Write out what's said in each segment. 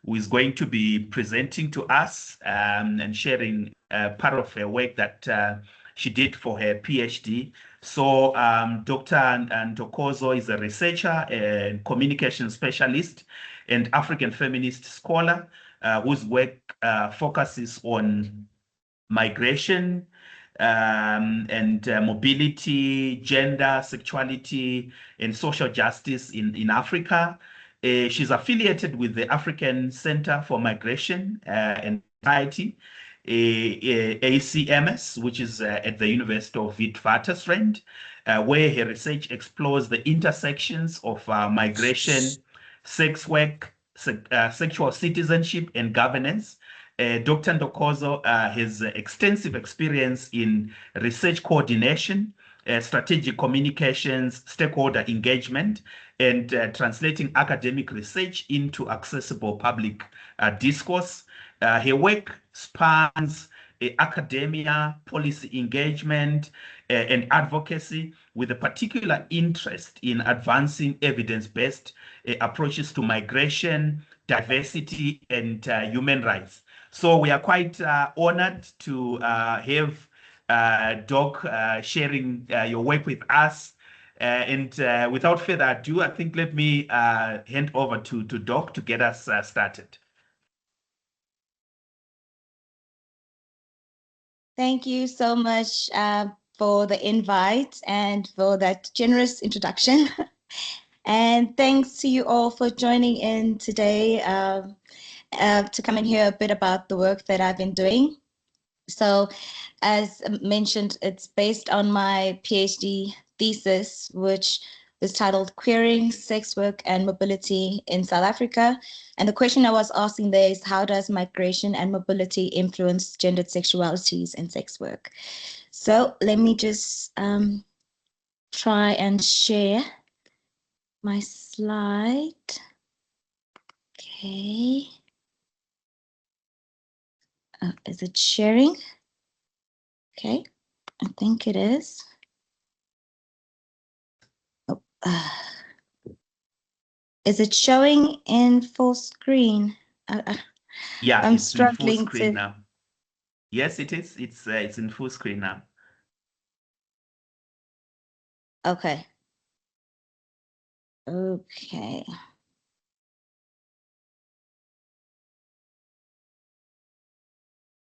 who is going to be presenting to us and sharing part of her work that she did for her PhD. So Dr. Ntokozo is a researcher and communication specialist and African feminist scholar whose work focuses on migration and mobility, gender, sexuality, and social justice in Africa. She's affiliated with the African Center for Migration and Society, ACMS, which is at the University of Witwatersrand, where her research explores the intersections of migration, sex work, sexual citizenship, and governance. Dr. Ntokozo has extensive experience in research coordination, strategic communications, stakeholder engagement, and translating academic research into accessible public discourse. Her work spans academia, policy engagement, and advocacy, with a particular interest in advancing evidence-based approaches to migration, diversity, and human rights. So we are quite honored to have Doc sharing your work with us. And without further ado, I think let me hand over to Doc to get us started. Thank you so much for the invite and for that generous introduction. And thanks to you all for joining in today to come and hear a bit about the work that I've been doing. So as mentioned, it's based on my PhD thesis, which was titled Queering Sex Work and Mobility in South Africa. And the question I was asking there is, how does migration and mobility influence gendered sexualities in sex work? So let me just try and share my slide. Okay. Is it sharing? Okay, I think it is. Oh, is it showing in full screen? Yeah, I'm it's struggling in full screen to. now. Yes, it is. It's in full screen now. Okay. Okay.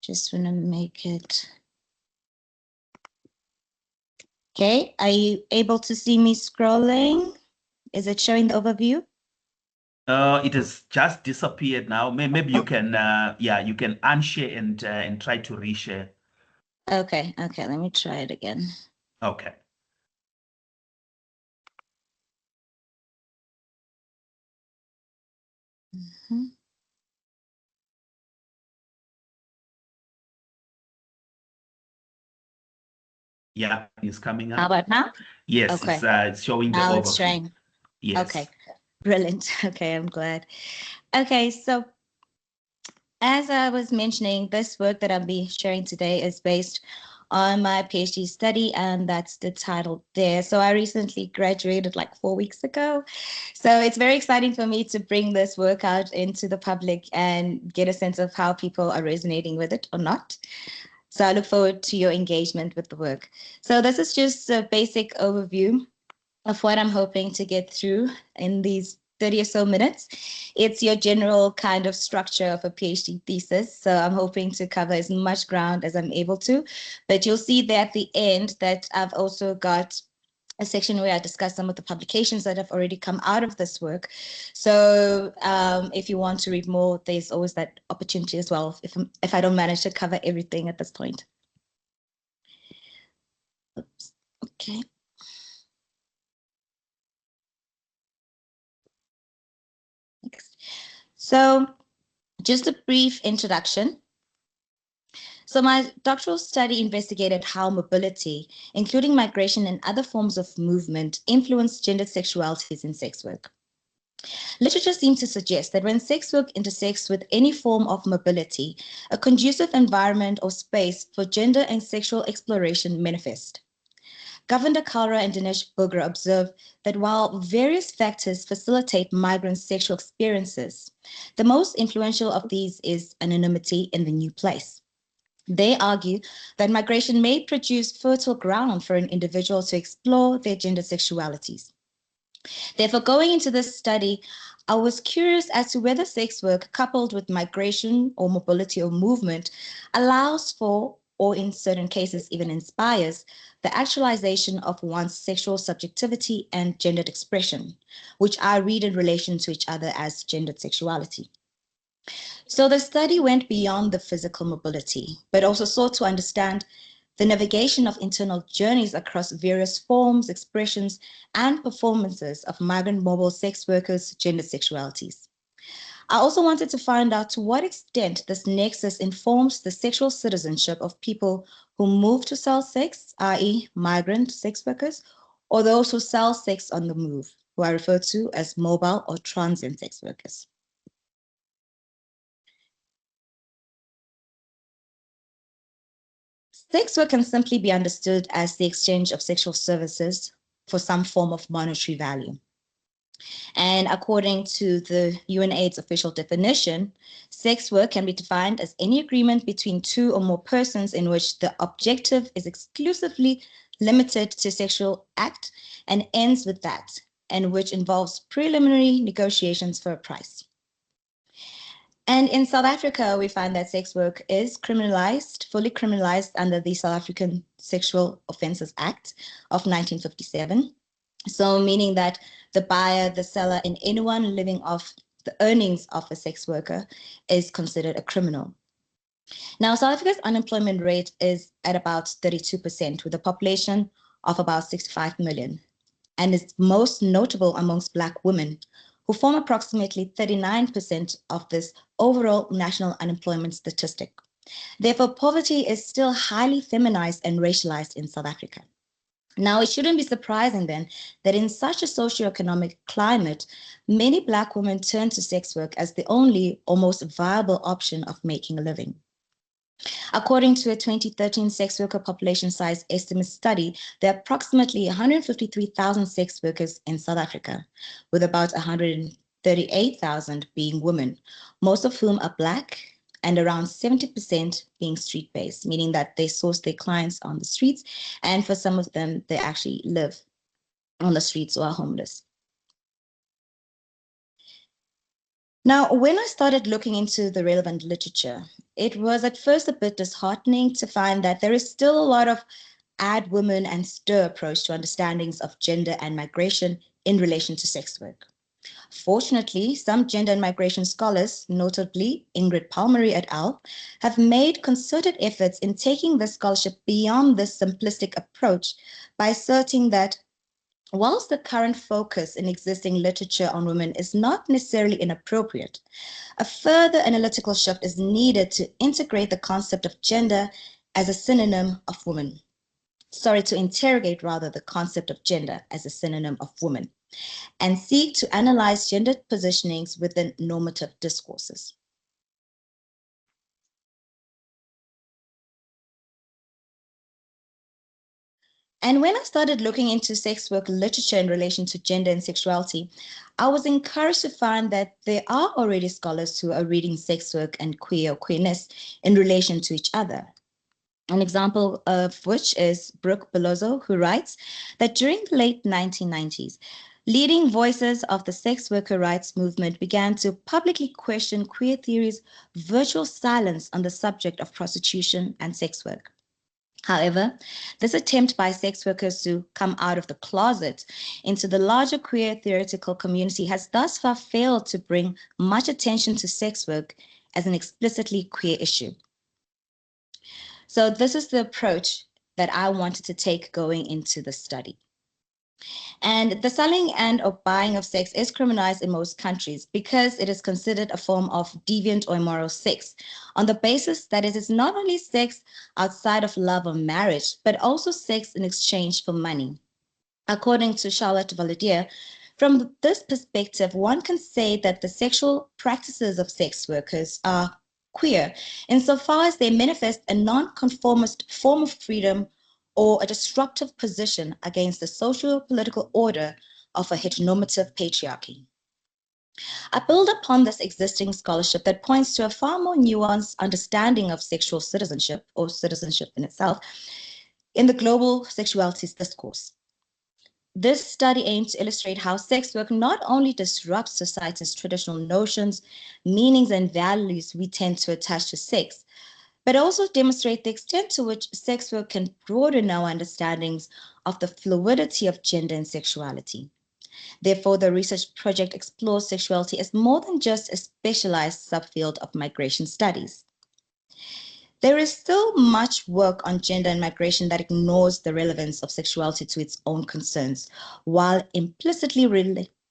Just want to make it. Okay, are you able to see me scrolling? Is it showing the overview? It has just disappeared now. Maybe you can, yeah, you can unshare and try to reshare. Okay, let me try it again. Okay. Mm-hmm. Yeah, it's coming up. How about now? Yes, okay. It's showing the now overview. It's showing. Yes. Okay, brilliant. Okay, I'm glad. Okay, so as I was mentioning, this work that I'll be sharing today is based on my PhD study, and that's the title there. So I recently graduated like 4 weeks ago. So it's very exciting for me to bring this work out into the public and get a sense of how people are resonating with it or not. So I look forward to your engagement with the work. So this is just a basic overview of what I'm hoping to get through in these 30 or so minutes. It's your general kind of structure of a PhD thesis. So I'm hoping to cover as much ground as I'm able to. But you'll see that at the end that I've also got a section where I discuss some of the publications that have already come out of this work. So if you want to read more, there's always that opportunity as well, if I don't manage to cover everything at this point. Oops. Okay. Next. So just a brief introduction. So my doctoral study investigated how mobility, including migration and other forms of movement, influence gendered sexualities in sex work. Literature seems to suggest that when sex work intersects with any form of mobility, a conducive environment or space for gender and sexual exploration manifest. Governor Kalra and Dinesh Bogra observe that while various factors facilitate migrants' sexual experiences, the most influential of these is anonymity in the new place. They argue that migration may produce fertile ground for an individual to explore their gender sexualities. Therefore, going into this study, I was curious as to whether sex work coupled with migration or mobility or movement allows for, or in certain cases even inspires, the actualization of one's sexual subjectivity and gendered expression, which I read in relation to each other as gendered sexuality. So the study went beyond the physical mobility, but also sought to understand the navigation of internal journeys across various forms, expressions, and performances of migrant mobile sex workers' gender sexualities. I also wanted to find out to what extent this nexus informs the sexual citizenship of people who move to sell sex, i.e. migrant sex workers, or those who sell sex on the move, who I refer to as mobile or transient sex workers. Sex work can simply be understood as the exchange of sexual services for some form of monetary value. And according to the UNAIDS official definition, sex work can be defined as any agreement between two or more persons in which the objective is exclusively limited to sexual act and ends with that, and which involves preliminary negotiations for a price. And in South Africa, we find that sex work is criminalized, fully criminalized under the South African Sexual Offences Act of 1957. So meaning that the buyer, the seller, and anyone living off the earnings of a sex worker is considered a criminal. Now, South Africa's unemployment rate is at about 32%, with a population of about 65 million, and is most notable amongst Black women, who form approximately 39% of this overall national unemployment statistic. Therefore, poverty is still highly feminized and racialized in South Africa. Now, it shouldn't be surprising then that in such a socioeconomic climate, many Black women turn to sex work as the only or most viable option of making a living. According to a 2013 sex worker population size estimate study, there are approximately 153,000 sex workers in South Africa, with about 138,000 being women, most of whom are Black, and around 70% being street-based, meaning that they source their clients on the streets, and for some of them, they actually live on the streets or are homeless. Now, when I started looking into the relevant literature, it was at first a bit disheartening to find that there is still a lot of add women and stir approach to understandings of gender and migration in relation to sex work. Fortunately, some gender and migration scholars, notably Ingrid Palmery et al., have made concerted efforts in taking this scholarship beyond this simplistic approach by asserting that whilst the current focus in existing literature on women is not necessarily inappropriate, a further analytical shift is needed to integrate the concept of gender as a synonym of woman. To interrogate rather the concept of gender as a synonym of woman, and seek to analyze gendered positionings within normative discourses. And when I started looking into sex work literature in relation to gender and sexuality, I was encouraged to find that there are already scholars who are reading sex work and queer or queerness in relation to each other. An example of which is Brooke Belozzo, who writes that during the late 1990s, leading voices of the sex worker rights movement began to publicly question queer theory's virtual silence on the subject of prostitution and sex work. However, this attempt by sex workers to come out of the closet into the larger queer theoretical community has thus far failed to bring much attention to sex work as an explicitly queer issue. So this is the approach that I wanted to take going into the study. And the selling and or buying of sex is criminalized in most countries because it is considered a form of deviant or immoral sex on the basis that it is not only sex outside of love or marriage, but also sex in exchange for money. According to Charlotte Valadier, from this perspective, one can say that the sexual practices of sex workers are queer insofar as they manifest a nonconformist form of freedom or a disruptive position against the socio-political order of a heteronormative patriarchy. I build upon this existing scholarship that points to a far more nuanced understanding of sexual citizenship, or citizenship in itself, in the global sexualities discourse. This study aims to illustrate how sex work not only disrupts society's traditional notions, meanings, and values we tend to attach to sex, but also demonstrate the extent to which sex work can broaden our understandings of the fluidity of gender and sexuality. Therefore, the research project explores sexuality as more than just a specialized subfield of migration studies. There is still much work on gender and migration that ignores the relevance of sexuality to its own concerns, while implicitly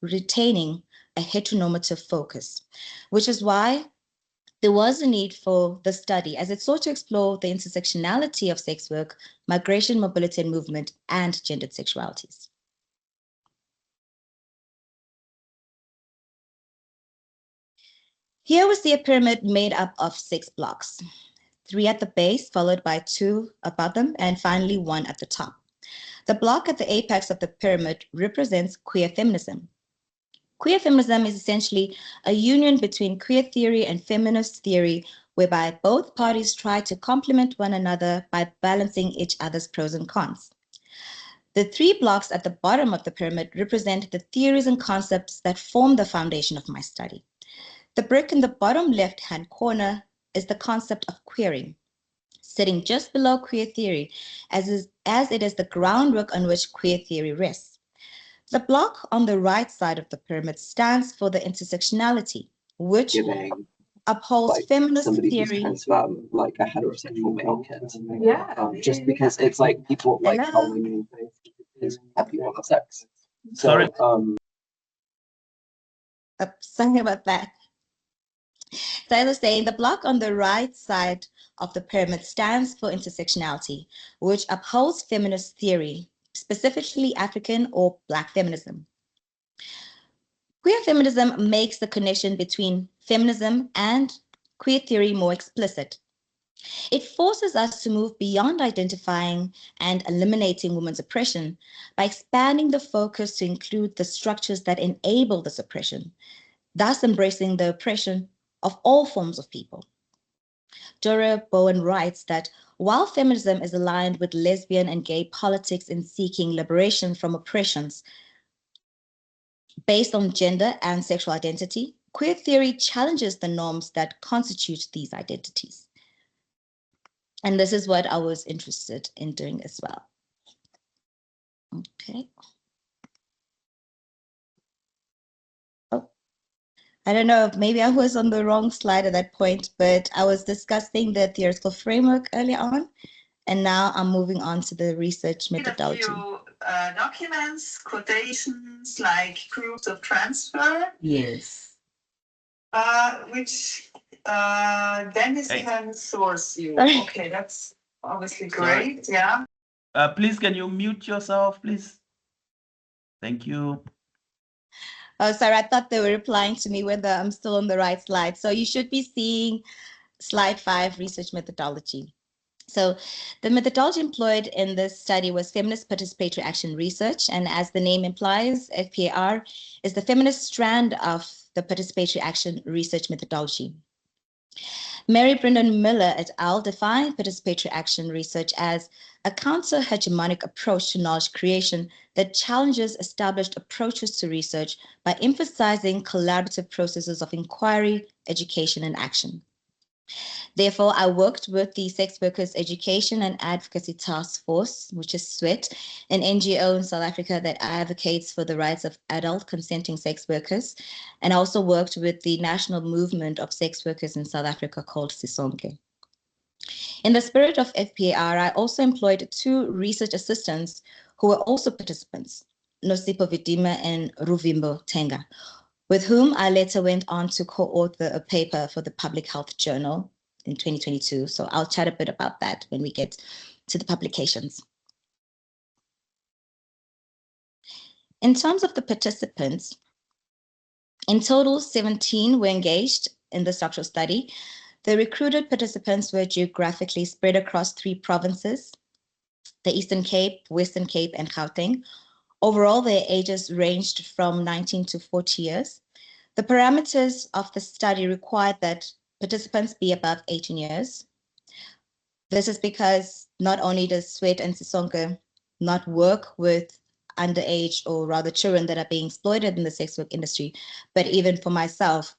retaining a heteronormative focus, which is why there was a need for the study as it sought to explore the intersectionality of sex work, migration, mobility, and movement, and gendered sexualities. Here we see a pyramid made up of 6 blocks, 3 at the base, followed by 2 above them, and finally 1 at the top. The block at the apex of the pyramid represents queer feminism. Queer feminism is essentially a union between queer theory and feminist theory, whereby both parties try to complement one another by balancing each other's pros and cons. The 3 blocks at the bottom of the pyramid represent the theories and concepts that form the foundation of my study. The brick in the bottom left-hand corner is the concept of queering, sitting just below queer theory, as it is the groundwork on which queer theory rests. The block on the right side of the pyramid stands for the intersectionality, which upholds feminist theory. Like a heterosexual male kid. Yeah. Just because it's like people like how women is happy with sex. Sorry. Sorry about that. So I was saying the block on the right side of the pyramid stands for intersectionality, which upholds feminist theory, specifically African or Black feminism. Queer feminism makes the connection between feminism and queer theory more explicit. It forces us to move beyond identifying and eliminating women's oppression by expanding the focus to include the structures that enable this oppression, thus embracing the oppression of all forms of people. Dora Bowen writes that while feminism is aligned with lesbian and gay politics in seeking liberation from oppressions based on gender and sexual identity, queer theory challenges the norms that constitute these identities. And this is what I was interested in doing as well. Okay. I don't know if maybe I was on the wrong slide at that point, but I was discussing the theoretical framework earlier on, and now I'm moving on to the research methodology. A few documents, quotations, like proofs of transfer. Yes. Which Dennis can source you. Okay, that's obviously great. Sorry. Yeah. Please, can you mute yourself, please? Thank you. Oh, sorry, I thought they were replying to me whether I'm still on the right slide. So you should be seeing slide 5, research methodology. So the methodology employed in this study was feminist participatory action research. And as the name implies, FPAR is the feminist strand of the participatory action research methodology. Mary Brendan Miller et al. Defined participatory action research as a counter-hegemonic approach to knowledge creation that challenges established approaches to research by emphasizing collaborative processes of inquiry, education, and action. Therefore, I worked with the Sex Workers Education and Advocacy Task Force, which is SWET, an NGO in South Africa that advocates for the rights of adult consenting sex workers, and also worked with the National Movement of Sex Workers in South Africa called Sisonke. In the spirit of FPAR, I also employed 2 research assistants who were also participants, Nosipo Vidima and Ruvimbo Tenga, with whom I later went on to co-author a paper for the Public Health Journal in 2022. So I'll chat a bit about that when we get to the publications. In terms of the participants, in total, 17 were engaged in the structural study. The recruited participants were geographically spread across 3 provinces. the Eastern Cape, Western Cape, and Gauteng. Overall, their ages ranged from 19 to 40 years. The parameters of the study required that participants be above 18 years. This is because not only does Sweat and Sisonke not work with underage, or rather children that are being exploited in the sex work industry, but even for myself,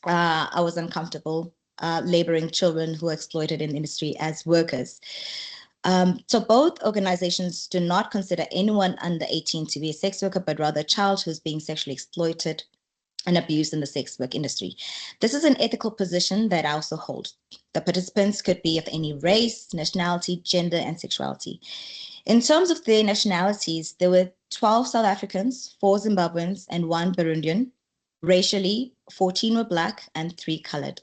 I was uncomfortable laboring children who are exploited in the industry as workers. So both organizations do not consider anyone under 18 to be a sex worker, but rather a child who's being sexually exploited and abused in the sex work industry. This is an ethical position that I also hold. The participants could be of any race, nationality, gender, and sexuality. In terms of their nationalities, there were 12 South Africans, 4 Zimbabweans, and 1 Burundian. Racially, 14 were Black and 3 colored.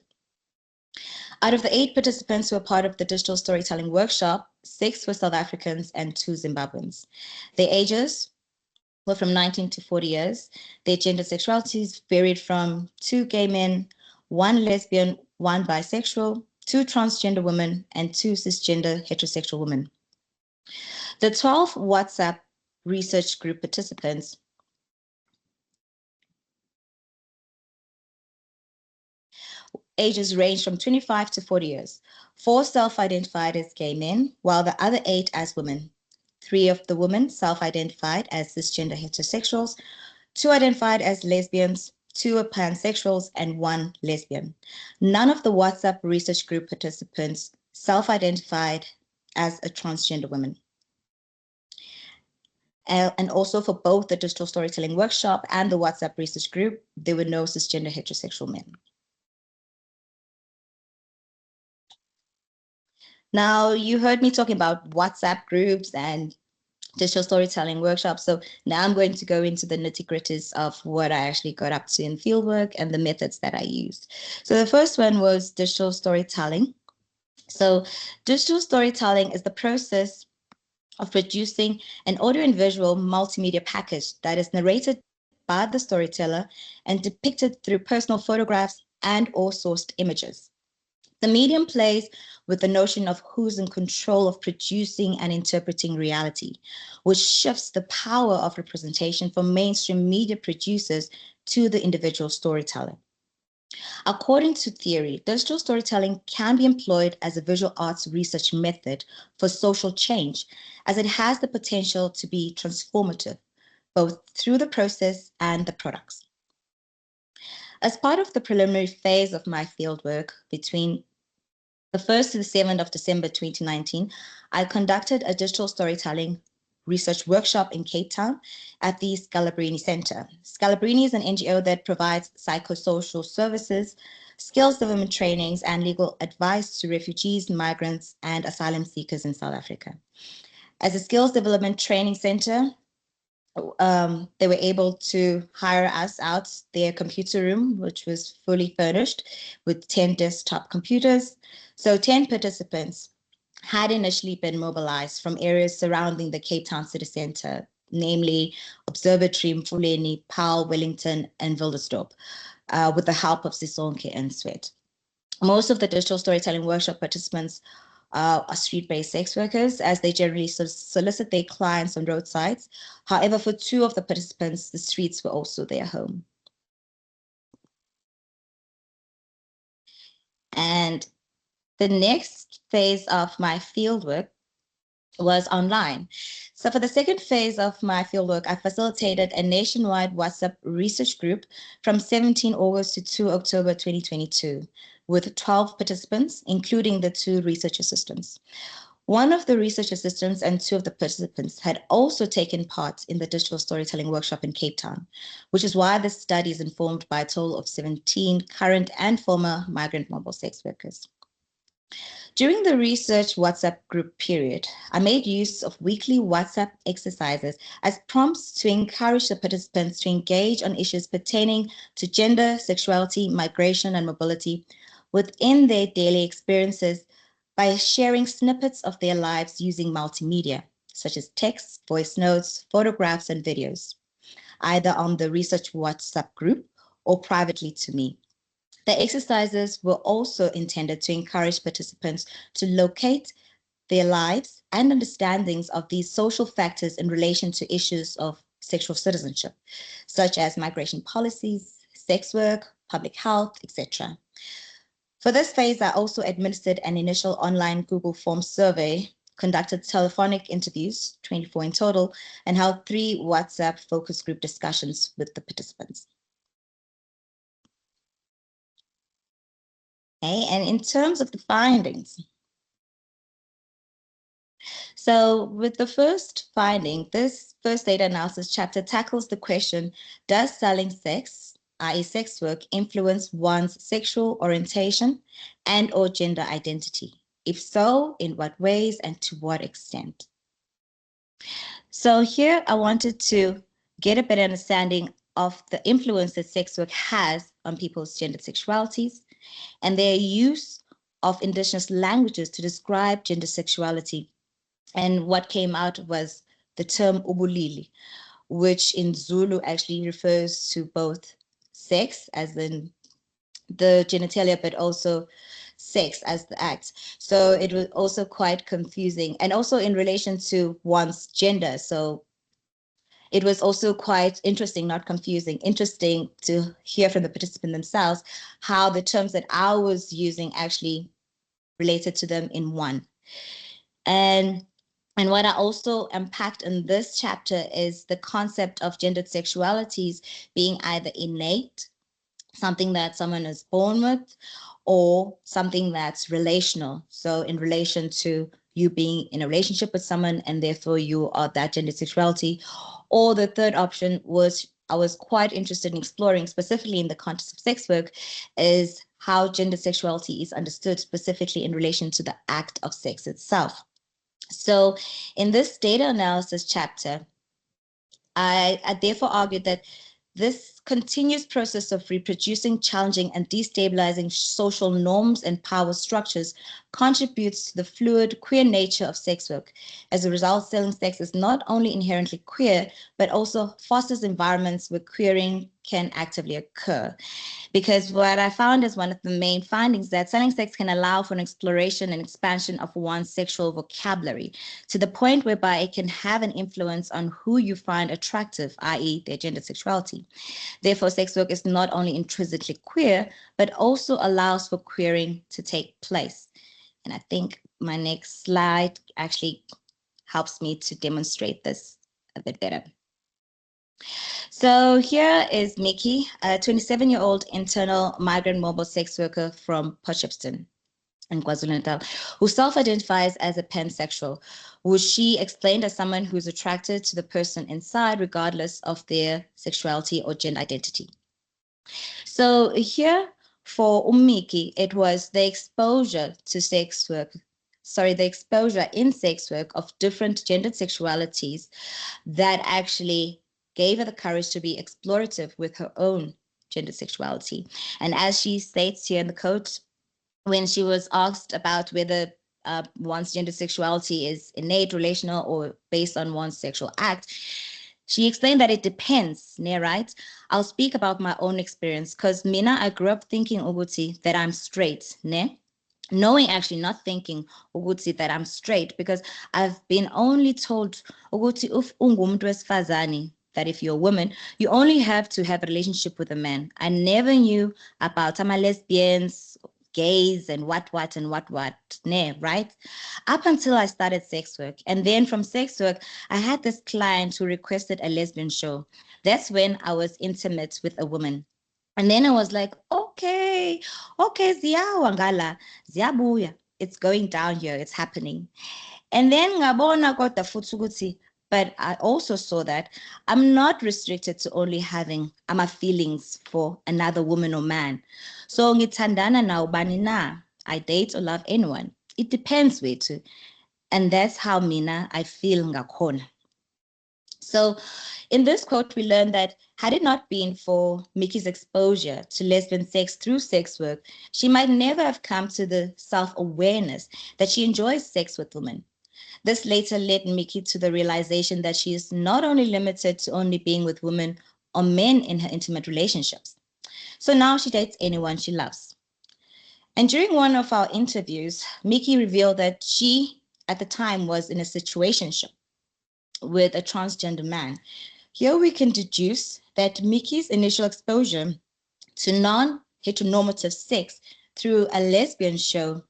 Out of the 8 participants who were part of the digital storytelling workshop, 6 were South Africans and 2 Zimbabweans. Their ages were from 19 to 40 years. Their gender sexualities varied from 2 gay men, 1 lesbian, 1 bisexual, 2 transgender women, and 2 cisgender heterosexual women. The 12 WhatsApp research group participants ages range from 25 to 40 years. 4 self-identified as gay men, while the other 8 as women. 3 of the women self-identified as cisgender heterosexuals, 2 identified as lesbians, 2 are pansexuals, and 1 lesbian. None of the WhatsApp research group participants self-identified as a transgender woman. And also for both the digital storytelling workshop and the WhatsApp research group, there were no cisgender heterosexual men. Now, you heard me talking about WhatsApp groups and digital storytelling workshops. So now I'm going to go into the nitty-gritties of what I actually got up to in fieldwork and the methods that I used. So the first one was digital storytelling. So digital storytelling is the process of producing an audio and visual multimedia package that is narrated by the storyteller and depicted through personal photographs and or sourced images. The medium plays with the notion of who's in control of producing and interpreting reality, which shifts the power of representation from mainstream media producers to the individual storyteller. According to theory, digital storytelling can be employed as a visual arts research method for social change, as it has the potential to be transformative, both through the process and the products. As part of the preliminary phase of my fieldwork between the 1st to the 7th of December 2019, I conducted a digital storytelling research workshop in Cape Town at the Scalabrini Center. Scalabrini is an NGO that provides psychosocial services, skills development trainings, and legal advice to refugees, migrants, and asylum seekers in South Africa. As a skills development training center, they were able to hire us out their computer room, which was fully furnished with 10 desktop computers. So 10 participants had initially been mobilized from areas surrounding the Cape Town City Center, namely Observatory, Mfuleni, Paarl, Wellington, and Wildersdorp, with the help of Sisonke and Sweat. Most of the digital storytelling workshop participants are street-based sex workers, as they generally solicit their clients on roadsides. However, for 2 of the participants, the streets were also their home. And the next phase of my fieldwork was online. So for the second phase of my fieldwork, I facilitated a nationwide WhatsApp research group from 17 August to 2 October 2022, with 12 participants, including the 2 research assistants. One of the research assistants and 2 of the participants had also taken part in the digital storytelling workshop in Cape Town, which is why the study is informed by a total of 17 current and former migrant mobile sex workers. During the research WhatsApp group period, I made use of weekly WhatsApp exercises as prompts to encourage the participants to engage on issues pertaining to gender, sexuality, migration, and mobility within their daily experiences by sharing snippets of their lives using multimedia, such as text, voice notes, photographs, and videos, either on the research WhatsApp group or privately to me. The exercises were also intended to encourage participants to locate their lives and understandings of these social factors in relation to issues of sexual citizenship, such as migration policies, sex work, public health, etc. For this phase, I also administered an initial online Google Forms survey, conducted telephonic interviews, 24 in total, and held 3 WhatsApp focus group discussions with the participants. Okay, and in terms of the findings, so with the first finding, this first data analysis chapter tackles the question, does selling sex, i.e. sex work, influence one's sexual orientation and or gender identity? If so, in what ways and to what extent? So here I wanted to get a better understanding of the influence that sex work has on people's gender sexualities and their use of indigenous languages to describe gender sexuality. And what came out was the term ubulili, which in Zulu actually refers to both sex, as in the genitalia, but also sex as the act. So it was also quite confusing, and also in relation to one's gender. So it was also quite interesting, not confusing, interesting to hear from the participant themselves how the terms that I was using actually related to them in one. And what I also unpacked in this chapter is the concept of gendered sexualities being either innate, something that someone is born with, or something that's relational. So in relation to you being in a relationship with someone and therefore you are that gender sexuality. Or the third option was I was quite interested in exploring, specifically in the context of sex work, is how gender sexuality is understood specifically in relation to the act of sex itself. So in this data analysis chapter, I therefore argued that this continuous process of reproducing, challenging, and destabilizing social norms and power structures contributes to the fluid, queer nature of sex work. As a result, selling sex is not only inherently queer, but also fosters environments where queering can actively occur. Because what I found as one of the main findings that selling sex can allow for an exploration and expansion of one's sexual vocabulary to the point whereby it can have an influence on who you find attractive, i.e. their gender sexuality. Therefore, sex work is not only intrinsically queer, but also allows for queering to take place. And I think my next slide actually helps me to demonstrate this a bit better. So here is Mickey, a 27-year-old internal migrant mobile sex worker from Potchefstroom in KwaZulu-Natal, who self-identifies as a pansexual, which she explained as someone who's attracted to the person inside regardless of their sexuality or gender identity. So here for Mickey, it was the exposure to sex work, the exposure in sex work of different gendered sexualities that actually gave her the courage to be explorative with her own gender sexuality. And as she states here in the quote, when she was asked about whether one's gender sexuality is innate, relational, or based on one's sexual act, she explained that it depends, right? I'll speak about my own experience because mina, I grew up thinking ukuthi that I'm straight, ne? Knowing actually not thinking ukuthi that I'm straight because I've been only told ukuthi if ungumuntu wesifazane, that if you're a woman, you only have to have a relationship with a man. I never knew about lesbians, gays, and what, right? Up until I started sex work. And then from sex work, I had this client who requested a lesbian show. That's when I was intimate with a woman. And then I was like, okay, ziyawa ziyabuya. It's going down here, it's happening. And then ngabona kodwa futhi ukuthi, but I also saw that I'm not restricted to only having my feelings for another woman or man. So ngithandana na ubani na, I date or love anyone. It depends where to. And that's how mina I feel ngakhona. So in this quote, we learned that had it not been for Mickey's exposure to lesbian sex through sex work, she might never have come to the self-awareness that she enjoys sex with women. This later led Mickey to the realization that she is not only limited to only being with women or men in her intimate relationships. So now she dates anyone she loves. And during one of our interviews, Mickey revealed that she at the time was in a situationship with a transgender man. Here we can deduce that Mickey's initial exposure to non-heteronormative sex through a lesbian show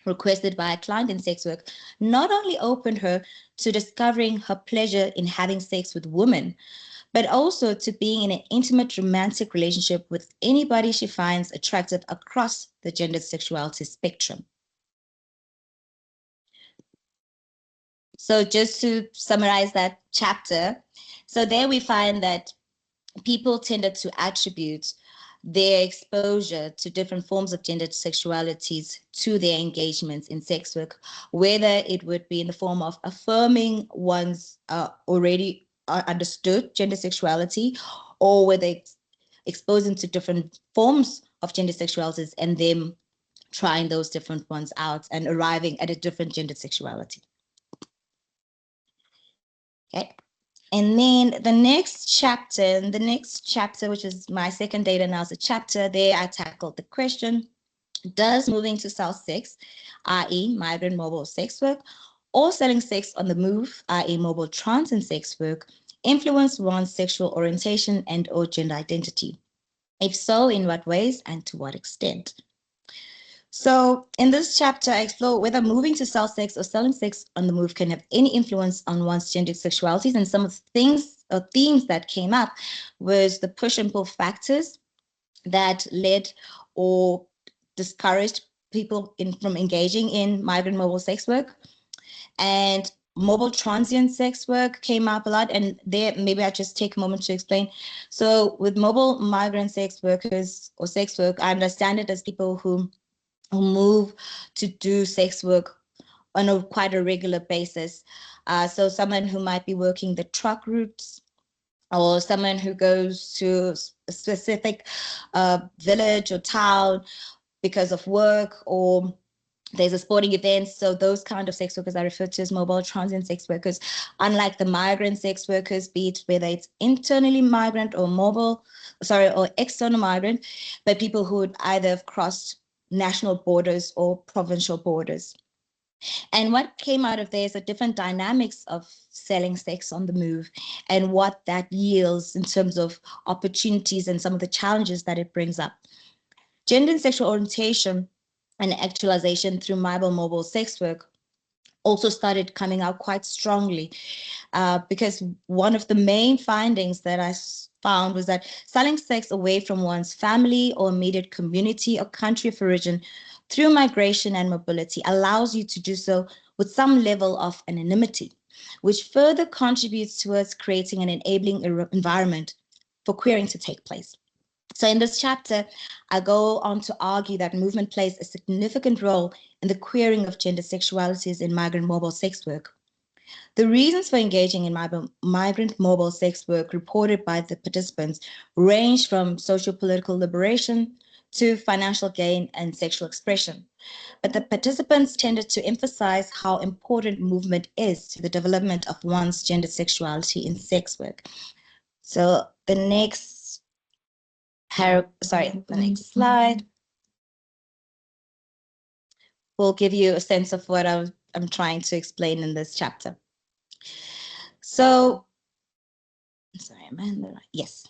requested by a client in sex work not only opened her to discovering her pleasure in having sex with women, but also to being in an intimate romantic relationship with anybody she finds attractive across the gendered sexuality spectrum. So just to summarize that chapter, so there we find that people tended to attribute their exposure to different forms of gendered sexualities to their engagements in sex work, whether it would be in the form of affirming one's already understood gender sexuality, or whether exposing to different forms of gender sexualities and them trying those different ones out and arriving at a different gendered sexuality. Okay. And then the next chapter, which is my second data analysis chapter, there I tackled the question, does moving to cell sex, i.e. migrant mobile sex work, or selling sex on the move, i.e. mobile trans and sex work, influence one's sexual orientation and or gender identity? If so, in what ways and to what extent? So in this chapter, I explore whether moving to sell sex or selling sex on the move can have any influence on one's gendered sexualities. And some of the things or themes that came up was the push and pull factors that led or discouraged people from engaging in migrant mobile sex work. And mobile transient sex work came up a lot. And there, maybe I'll just take a moment to explain. So with mobile migrant sex workers or sex work, I understand it as people who move to do sex work on a quite a regular basis. So someone who might be working the truck routes, or someone who goes to a specific village or town because of work, or there's a sporting event. So those kind of sex workers are referred to as mobile transient sex workers, unlike the migrant sex workers, be it whether it's internally migrant or or external migrant, but people who would either have crossed national borders or provincial borders. And what came out of there is the different dynamics of selling sex on the move and what that yields in terms of opportunities and some of the challenges that it brings up. Gender and sexual orientation and actualization through mobile sex work also started coming out quite strongly, because one of the main findings that I found was that selling sex away from one's family or immediate community or country of origin through migration and mobility allows you to do so with some level of anonymity, which further contributes towards creating an enabling environment for queering to take place. So in this chapter, I go on to argue that movement plays a significant role in the queering of gender sexualities in migrant mobile sex work. The reasons for engaging in migrant mobile sex work reported by the participants range from socio-political liberation to financial gain and sexual expression. But the participants tended to emphasize how important movement is to the development of one's gender sexuality in sex work. So the next slide will give you a sense of what I'm trying to explain in this chapter. So, yes.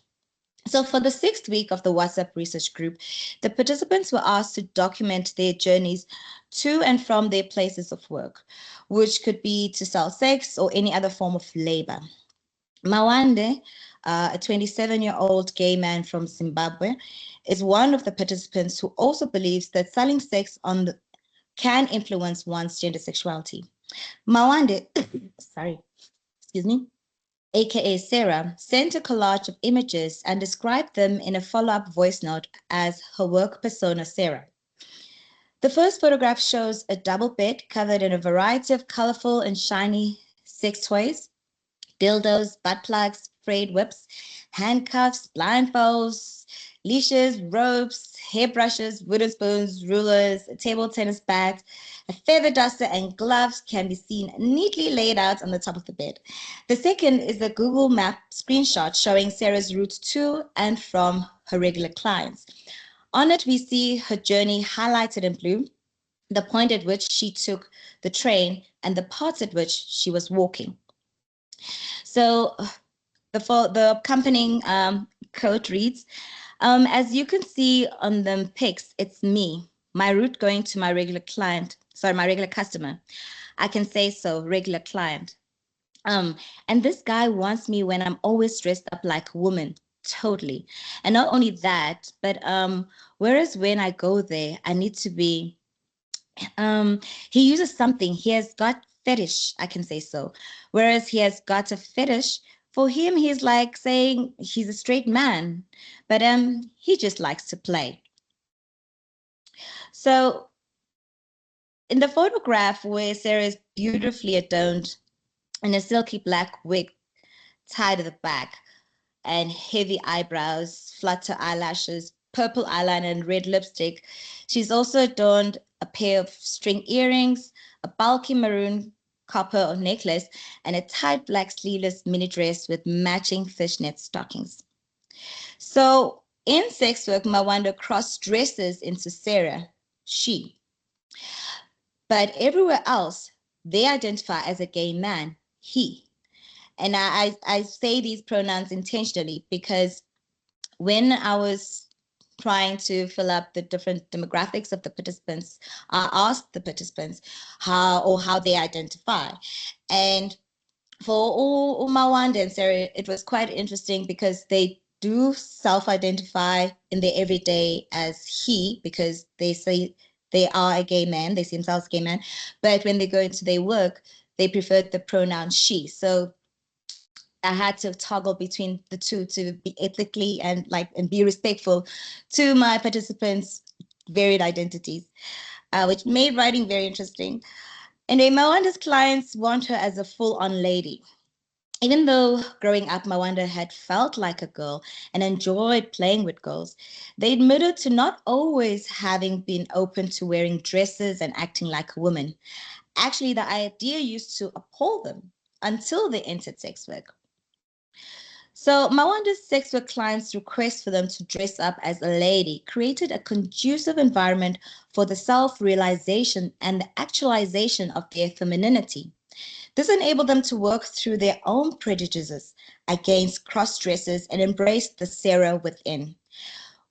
So for the 6th week of the WhatsApp research group, the participants were asked to document their journeys to and from their places of work, which could be to sell sex or any other form of labor. Mawande, a 27-year-old gay man from Zimbabwe, is one of the participants who also believes that selling sex can influence one's gender sexuality. Mawande, aka Sarah, sent a collage of images and described them in a follow-up voice note as her work persona Sarah. The first photograph shows a double bed covered in a variety of colorful and shiny sex toys, dildos, butt plugs, frayed whips, handcuffs, blindfolds, leashes, ropes, hairbrushes, wooden spoons, rulers, a table tennis bat, a feather duster, and gloves can be seen neatly laid out on the top of the bed. The second is a Google Map screenshot showing Sarah's routes to and from her regular clients. On it, we see her journey highlighted in blue, the point at which she took the train, and the parts at which she was walking. So the accompanying quote reads, as you can see on the pics, it's me, my route going to my regular customer. I can say so, regular client. And this guy wants me when I'm always dressed up like a woman, totally. And not only that, but whereas when I go there, I need to be, he uses something, he has got fetish, I can say so. Whereas he has got a fetish, for him, he's like saying he's a straight man, but he just likes to play. So in the photograph where Sarah is beautifully adorned in a silky black wig tied to the back and heavy eyebrows, flutter eyelashes, purple eyeliner, and red lipstick, she's also adorned a pair of string earrings, a bulky maroon copper necklace, and a tight black sleeveless mini dress with matching fishnet stockings. So in sex work, Mawanda cross dresses into Sarah, she. But everywhere else, they identify as a gay man, he. And I say these pronouns intentionally because when I was trying to fill up the different demographics of the participants, I asked the participants how they identify. And for all Mawanda and Sarah, it was quite interesting because they do self-identify in their everyday as he, because they say they are a gay man, they see themselves as a gay man, but when they go into their work, they prefer the pronoun she. So I had to toggle between the two to be ethically and be respectful to my participants' varied identities, which made writing very interesting. And Mawanda's clients want her as a full-on lady. Even though growing up, Mawanda had felt like a girl and enjoyed playing with girls, they admitted to not always having been open to wearing dresses and acting like a woman. Actually, the idea used to appall them until they entered sex work. So Mawanda's sex work clients' request for them to dress up as a lady created a conducive environment for the self-realization and the actualization of their femininity. This enabled them to work through their own prejudices against cross-dressers and embrace the Sarah within.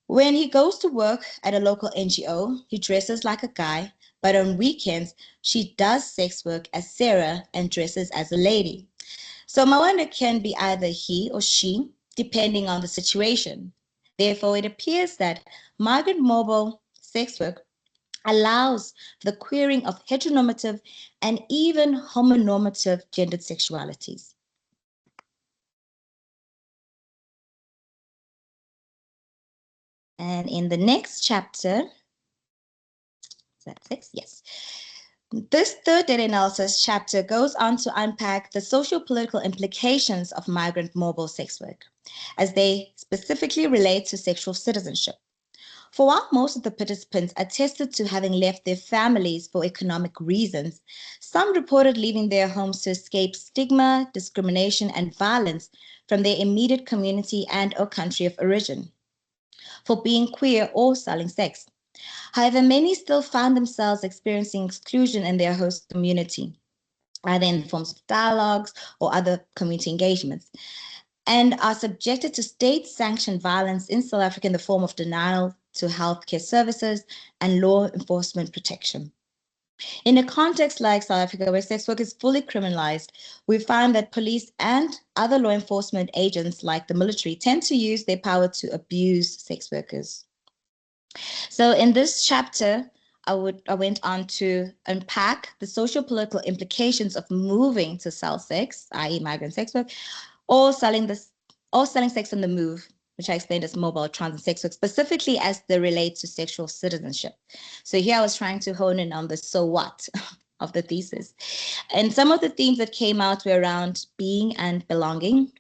When he goes to work at a local NGO, he dresses like a guy, but on weekends, she does sex work as Sarah and dresses as a lady. So Mawanda can be either he or she, depending on the situation. Therefore, it appears that migrant mobile sex work allows the queering of heteronormative and even homonormative gendered sexualities. And in the next chapter, is that 6? Yes. This third data analysis chapter goes on to unpack the socio-political implications of migrant mobile sex work, as they specifically relate to sexual citizenship. For while most of the participants attested to having left their families for economic reasons, some reported leaving their homes to escape stigma, discrimination, and violence from their immediate community and or country of origin, for being queer or selling sex. However, many still found themselves experiencing exclusion in their host community, either in the forms of dialogues or other community engagements, and are subjected to state-sanctioned violence in South Africa in the form of denial to healthcare services and law enforcement protection. In a context like South Africa, where sex work is fully criminalized, we find that police and other law enforcement agents like the military tend to use their power to abuse sex workers. So in this chapter, I went on to unpack the socio-political implications of moving to sell sex, i.e. migrant sex work, or selling sex on the move, which I explained as mobile transit sex work, specifically as they relate to sexual citizenship. So here I was trying to hone in on the so what of the thesis. And some of the themes that came out were around being and belonging,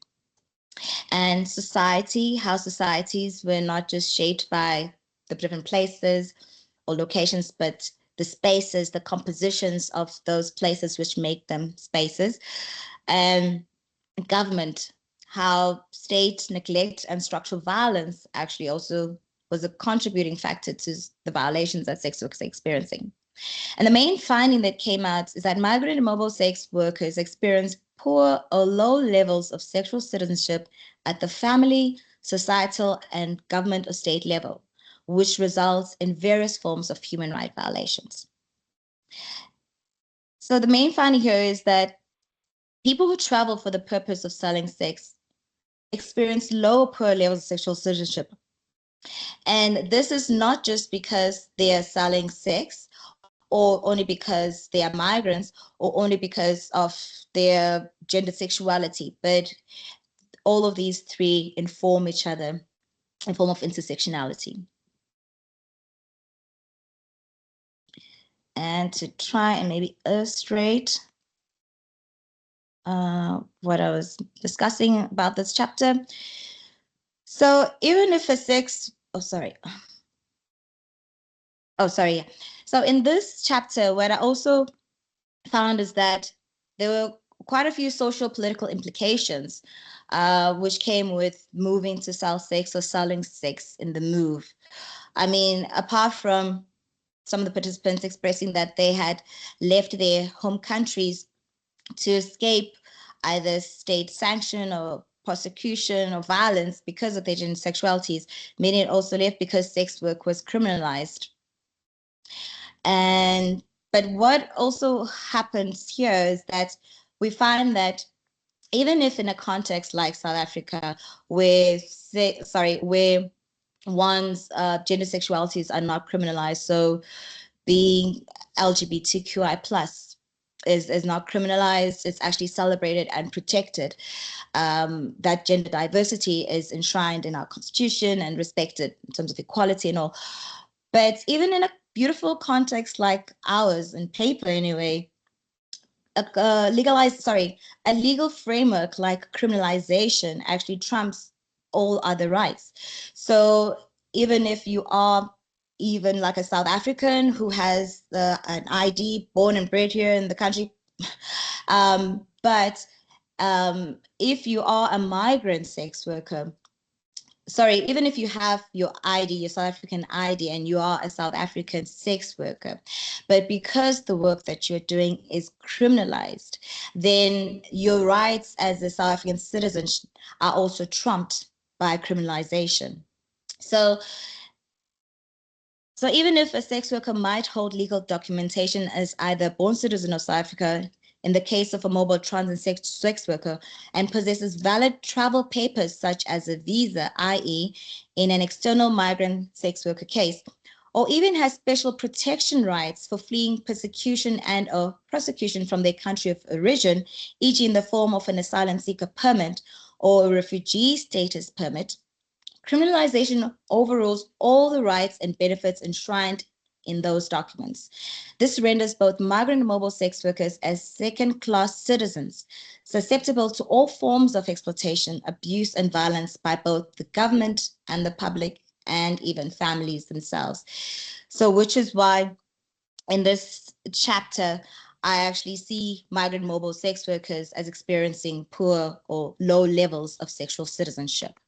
and society, how societies were not just shaped by the different places or locations, but the spaces, the compositions of those places which make them spaces. And government, how state neglect and structural violence actually also was a contributing factor to the violations that sex workers are experiencing. And the main finding that came out is that migrant and mobile sex workers experience poor or low levels of sexual citizenship at the family, societal, and government or state level, which results in various forms of human rights violations. So the main finding here is that people who travel for the purpose of selling sex experience low or poor levels of sexual citizenship. And this is not just because they are selling sex, or only because they are migrants, or only because of their gender sexuality, but all of these three inform each other in form of intersectionality. And to try and maybe illustrate what I was discussing about this chapter. So even if a sex, So in this chapter, what I also found is that there were quite a few social political implications which came with moving to sell sex or selling sex in the move. I mean, apart from some of the participants expressing that they had left their home countries to escape either state sanction or prosecution or violence because of their gender sexualities, many had also left because sex work was criminalized. But what also happens here is that we find that even if in a context like South Africa, where one's gender sexualities are not criminalized, so being LGBTQI plus is not criminalized, it's actually celebrated and protected. That gender diversity is enshrined in our constitution and respected in terms of equality and all. But even in a beautiful context like ours, in paper anyway, a legal framework like criminalization actually trumps all other rights. So even if you are even like a South African who has an ID, born and bred here in the country, but if you are a migrant sex worker, even if you have your ID, your South African ID, and you are a South African sex worker, but because the work that you're doing is criminalized, then your rights as a South African citizen are also trumped by criminalization. So even if a sex worker might hold legal documentation as either a born citizen of South Africa, in the case of a mobile transit sex worker, and possesses valid travel papers such as a visa, i.e. in an external migrant sex worker case, or even has special protection rights for fleeing persecution and or prosecution from their country of origin, e.g. in the form of an asylum seeker permit or a refugee status permit, criminalization overrules all the rights and benefits enshrined in those documents. This renders both migrant and mobile sex workers as second-class citizens, susceptible to all forms of exploitation, abuse, and violence by both the government and the public, and even families themselves. So, which is why in this chapter, I actually see migrant mobile sex workers as experiencing poor or low levels of sexual citizenship.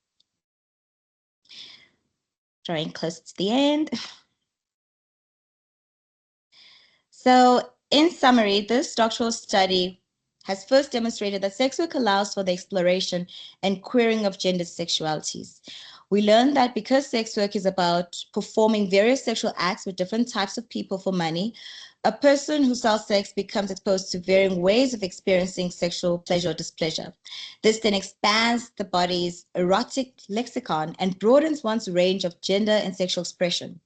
Drawing close to the end. So in summary, this doctoral study has first demonstrated that sex work allows for the exploration and queering of gender sexualities. We learned that because sex work is about performing various sexual acts with different types of people for money, a person who sells sex becomes exposed to varying ways of experiencing sexual pleasure or displeasure. This then expands the body's erotic lexicon and broadens one's range of gender and sexual expression.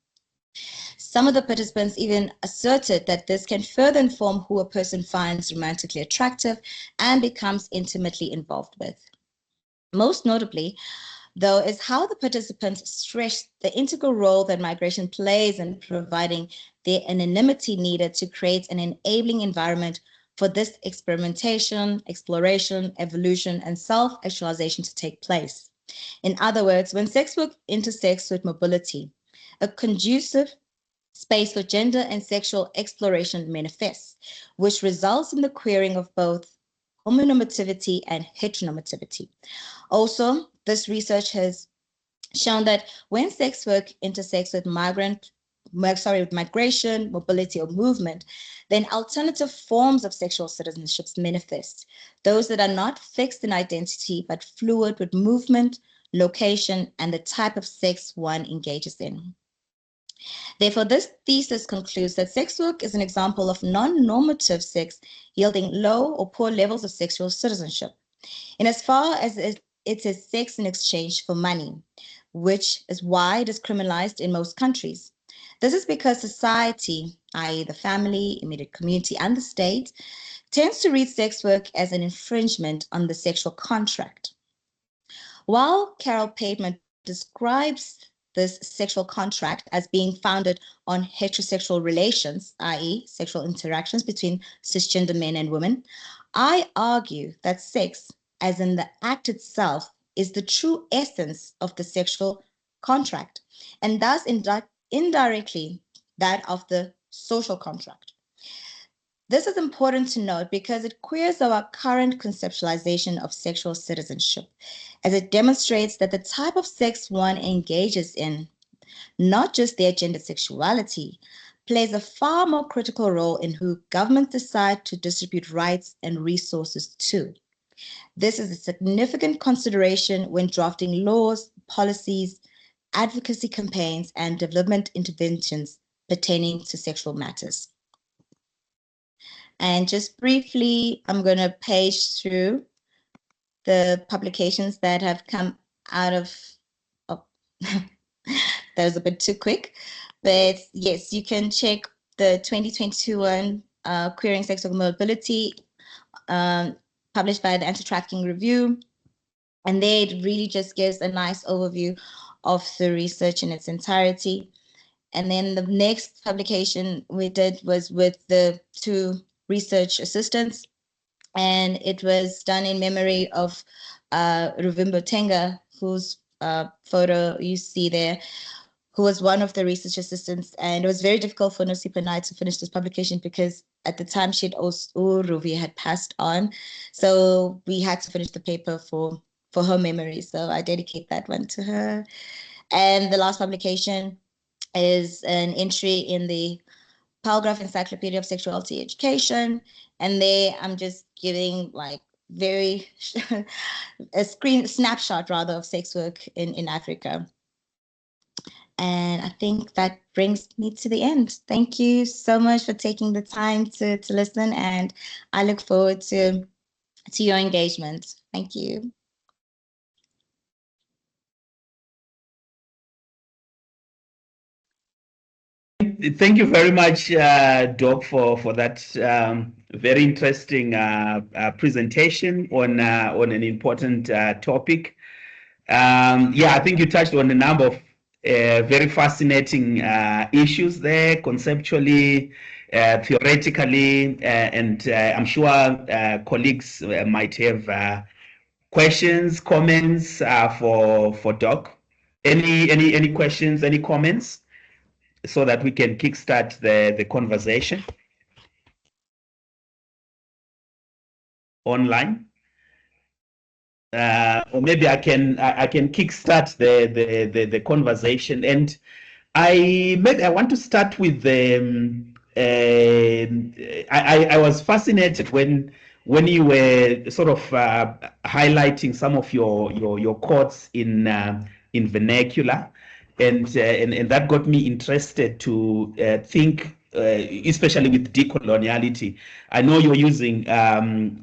Some of the participants even asserted that this can further inform who a person finds romantically attractive and becomes intimately involved with. Most notably, though, is how the participants stressed the integral role that migration plays in providing the anonymity needed to create an enabling environment for this experimentation, exploration, evolution, and self-actualization to take place. In other words, when sex work intersects with mobility, a conducive space for gender and sexual exploration manifests, which results in the queering of both homonormativity and heteronormativity. Also, this research has shown that when sex work intersects with migrant migration, mobility, or movement, then alternative forms of sexual citizenships manifest, those that are not fixed in identity, but fluid with movement, location, and the type of sex one engages in. Therefore, this thesis concludes that sex work is an example of non-normative sex yielding low or poor levels of sexual citizenship, in as far as it is sex in exchange for money, which is why it is criminalized in most countries. This is because society, i.e. the family, immediate community, and the state, tends to read sex work as an infringement on the sexual contract. While Carol Pateman describes this sexual contract as being founded on heterosexual relations, i.e. sexual interactions between cisgender men and women, I argue that sex, as in the act itself, is the true essence of the sexual contract, and thus indirectly that of the social contract. This is important to note because it queers our current conceptualization of sexual citizenship, as it demonstrates that the type of sex one engages in, not just their gender sexuality, plays a far more critical role in who governments decide to distribute rights and resources to. This is a significant consideration when drafting laws, policies, advocacy campaigns, and development interventions pertaining to sexual matters. And just briefly, I'm going to page through the publications that have come out of, that was a bit too quick, but yes, you can check the 2022 one, Queering Sexual Mobility, published by the Anti-Trafficking Review. And there it really just gives a nice overview of the research in its entirety. And then the next publication we did was with the two research assistants, and it was done in memory of Ruvimbo Tenga, whose photo you see there, who was one of the research assistants. And it was very difficult for Nosipho and I to finish this publication because at the time Ruvi had passed on. So we had to finish the paper for her memory. So I dedicate that one to her. And the last publication is an entry in the Palgraph Encyclopedia of Sexuality Education. And there I'm just giving like very a snapshot rather of sex work in Africa. And I think that brings me to the end. Thank you so much for taking the time to listen, and I look forward to your engagement. Thank you. Thank you very much, Doc, for that very interesting presentation on an important topic. Yeah, I think you touched on a number of very fascinating issues there, conceptually, theoretically, and I'm sure colleagues might have questions, comments for Doc. Any questions, any comments, so that we can kickstart the conversation online? Or maybe I can kickstart the conversation, and I want to start with I was fascinated when you were sort of highlighting some of your quotes in vernacular, and that got me interested to think. Especially with decoloniality, I know you're using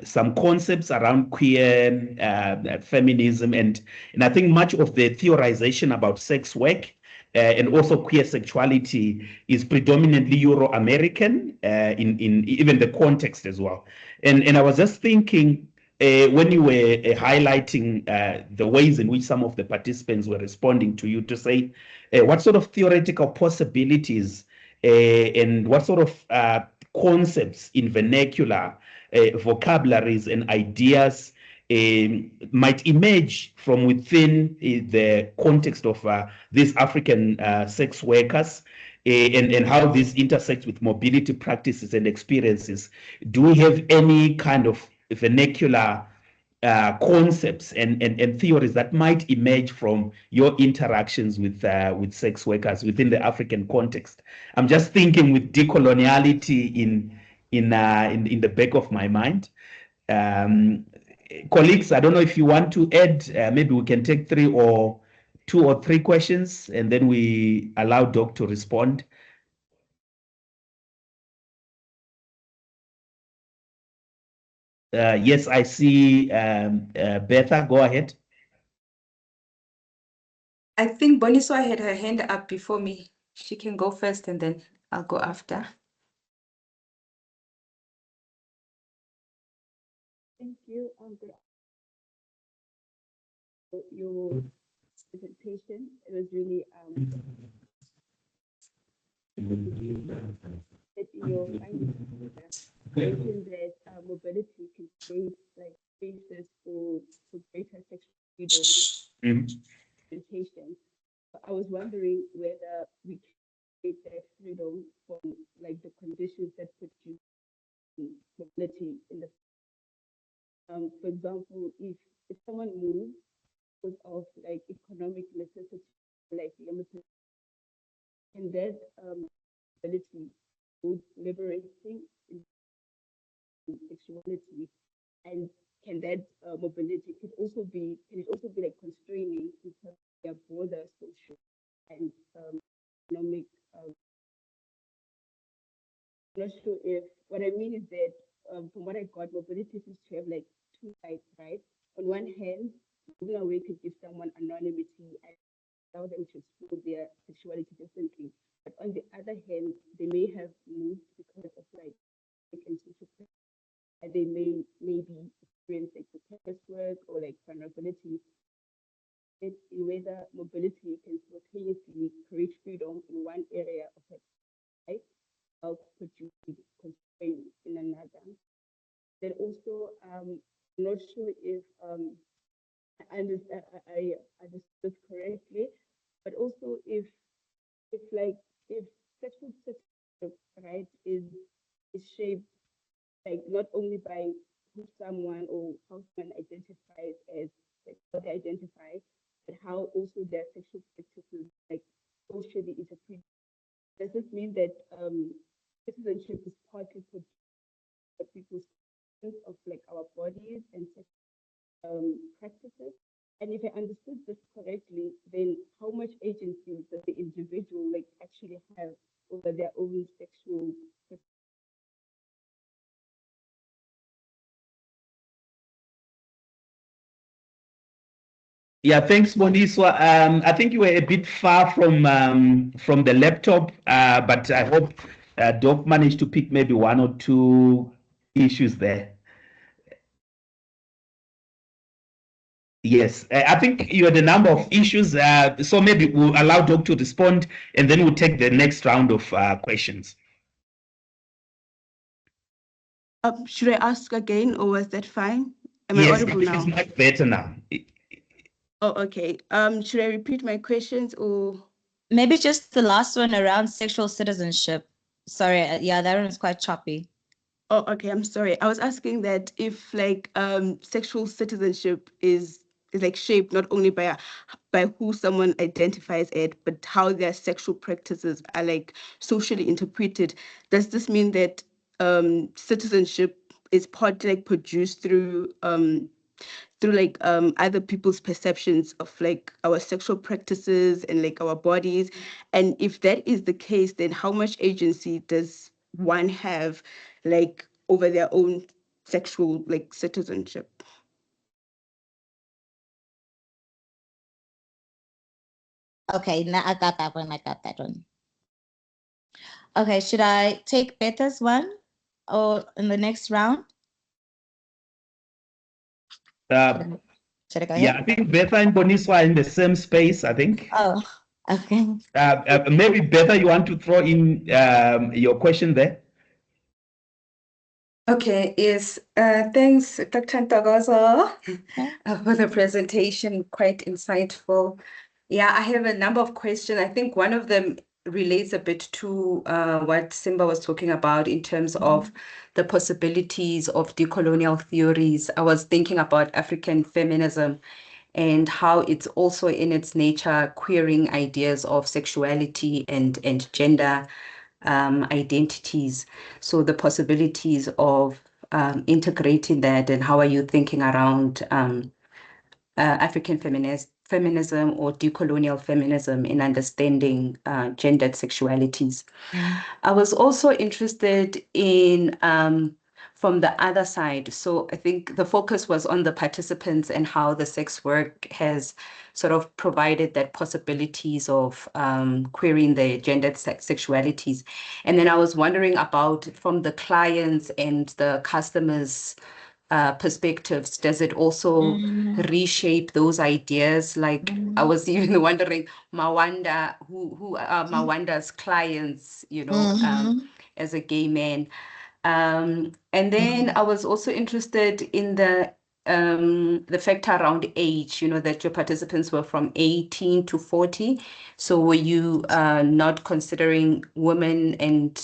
some concepts around queer feminism, and I think much of the theorization about sex work and also queer sexuality is predominantly Euro-American in even the context as well. And I was just thinking, when you were highlighting the ways in which some of the participants were responding to you, to say what sort of theoretical possibilities and what sort of concepts in vernacular, vocabularies and ideas might emerge from within the context of these African sex workers, and how this intersects with mobility practices and experiences. Do we have any kind of vernacular concepts and theories that might emerge from your interactions with sex workers within the African context. I'm just thinking with decoloniality in the back of my mind. Colleagues, I don't know if you want to add. Maybe we can take 2 or 3 questions, and then we allow Doc to respond. Yes, I see Betha. Go ahead. I think Boniswa had her hand up before me. She can go first and then I'll go after. Thank you. Your presentation, it was really that your findings mentioned that mobility can create like spaces for greater sexual freedom presentation. I was wondering whether we can create that freedom from like the conditions that put you in mobility in the for example, if someone moves because of like economic necessity, like limited, and that ability would liberating in sexuality, and can that mobility can it also be like constraining because their broader social and economic. I'm not sure if what I mean is that from what I got, mobility seems to have like 2 sides, right? On one hand, moving away could give someone anonymity and allow them to explore their sexuality differently. But on the other hand, they may have moved because of like and they may maybe experience like the work or like vulnerability. In whether mobility can simultaneously create freedom in one area of life, how could you be constrained in another? Then also, I'm not sure if I understood correctly, but also if sexual right is shaped like not only by who someone or how someone identifies as like how they identify, but how also their sexual practices like socially interpreted. Does this mean that citizenship is partly put people's sense of like our bodies and practices? And if I understood this correctly, then how much agency does the individual like actually have over their own sexual? Yeah, thanks, Boniswa. I think you were a bit far from the laptop, but I hope Doc managed to pick maybe 1 or 2 issues there. Yes, I think you had a number of issues, so maybe we'll allow Doc to respond, and then we'll take the next round of questions. Should I ask again, or was that fine? Am Yes, I audible now? it's much better now. Oh, okay. Should I repeat my questions or? Maybe just the last one around sexual citizenship. Sorry, yeah, that one is quite choppy. Oh, okay. I'm sorry. I was asking that if like sexual citizenship is like shaped not only by who someone identifies as, but how their sexual practices are like socially interpreted. Does this mean that citizenship is partly like produced through like other people's perceptions of like our sexual practices and like our bodies? And if that is the case, then how much agency does one have like over their own sexual like citizenship? Okay, now I got that one. Okay, should I take Betha's one or in the next round? Should I go ahead? Yeah, I think Betha and Boniswa are in the same space, I think. Oh, okay. Maybe Betha, you want to throw in your question there? Okay, yes. Thanks, Dr. Ntokozo, for the presentation, quite insightful. Yeah, I have a number of questions. I think one of them relates a bit to what Simba was talking about in terms of the possibilities of decolonial theories. I was thinking about African feminism and how it's also in its nature queering ideas of sexuality and gender identities. So the possibilities of integrating that, and how are you thinking around African feminism or decolonial feminism in understanding gendered sexualities. I was also interested in from the other side. So I think the focus was on the participants and how the sex work has sort of provided that possibilities of querying the gendered sexualities. And then I was wondering about from the clients and the customers' perspectives, does it also reshape those ideas? Like I was even wondering, Mawanda, who are Mawanda's clients, you know, as a gay man. And then I was also interested in the factor around age, you know, that your participants were from 18 to 40. So were you not considering women and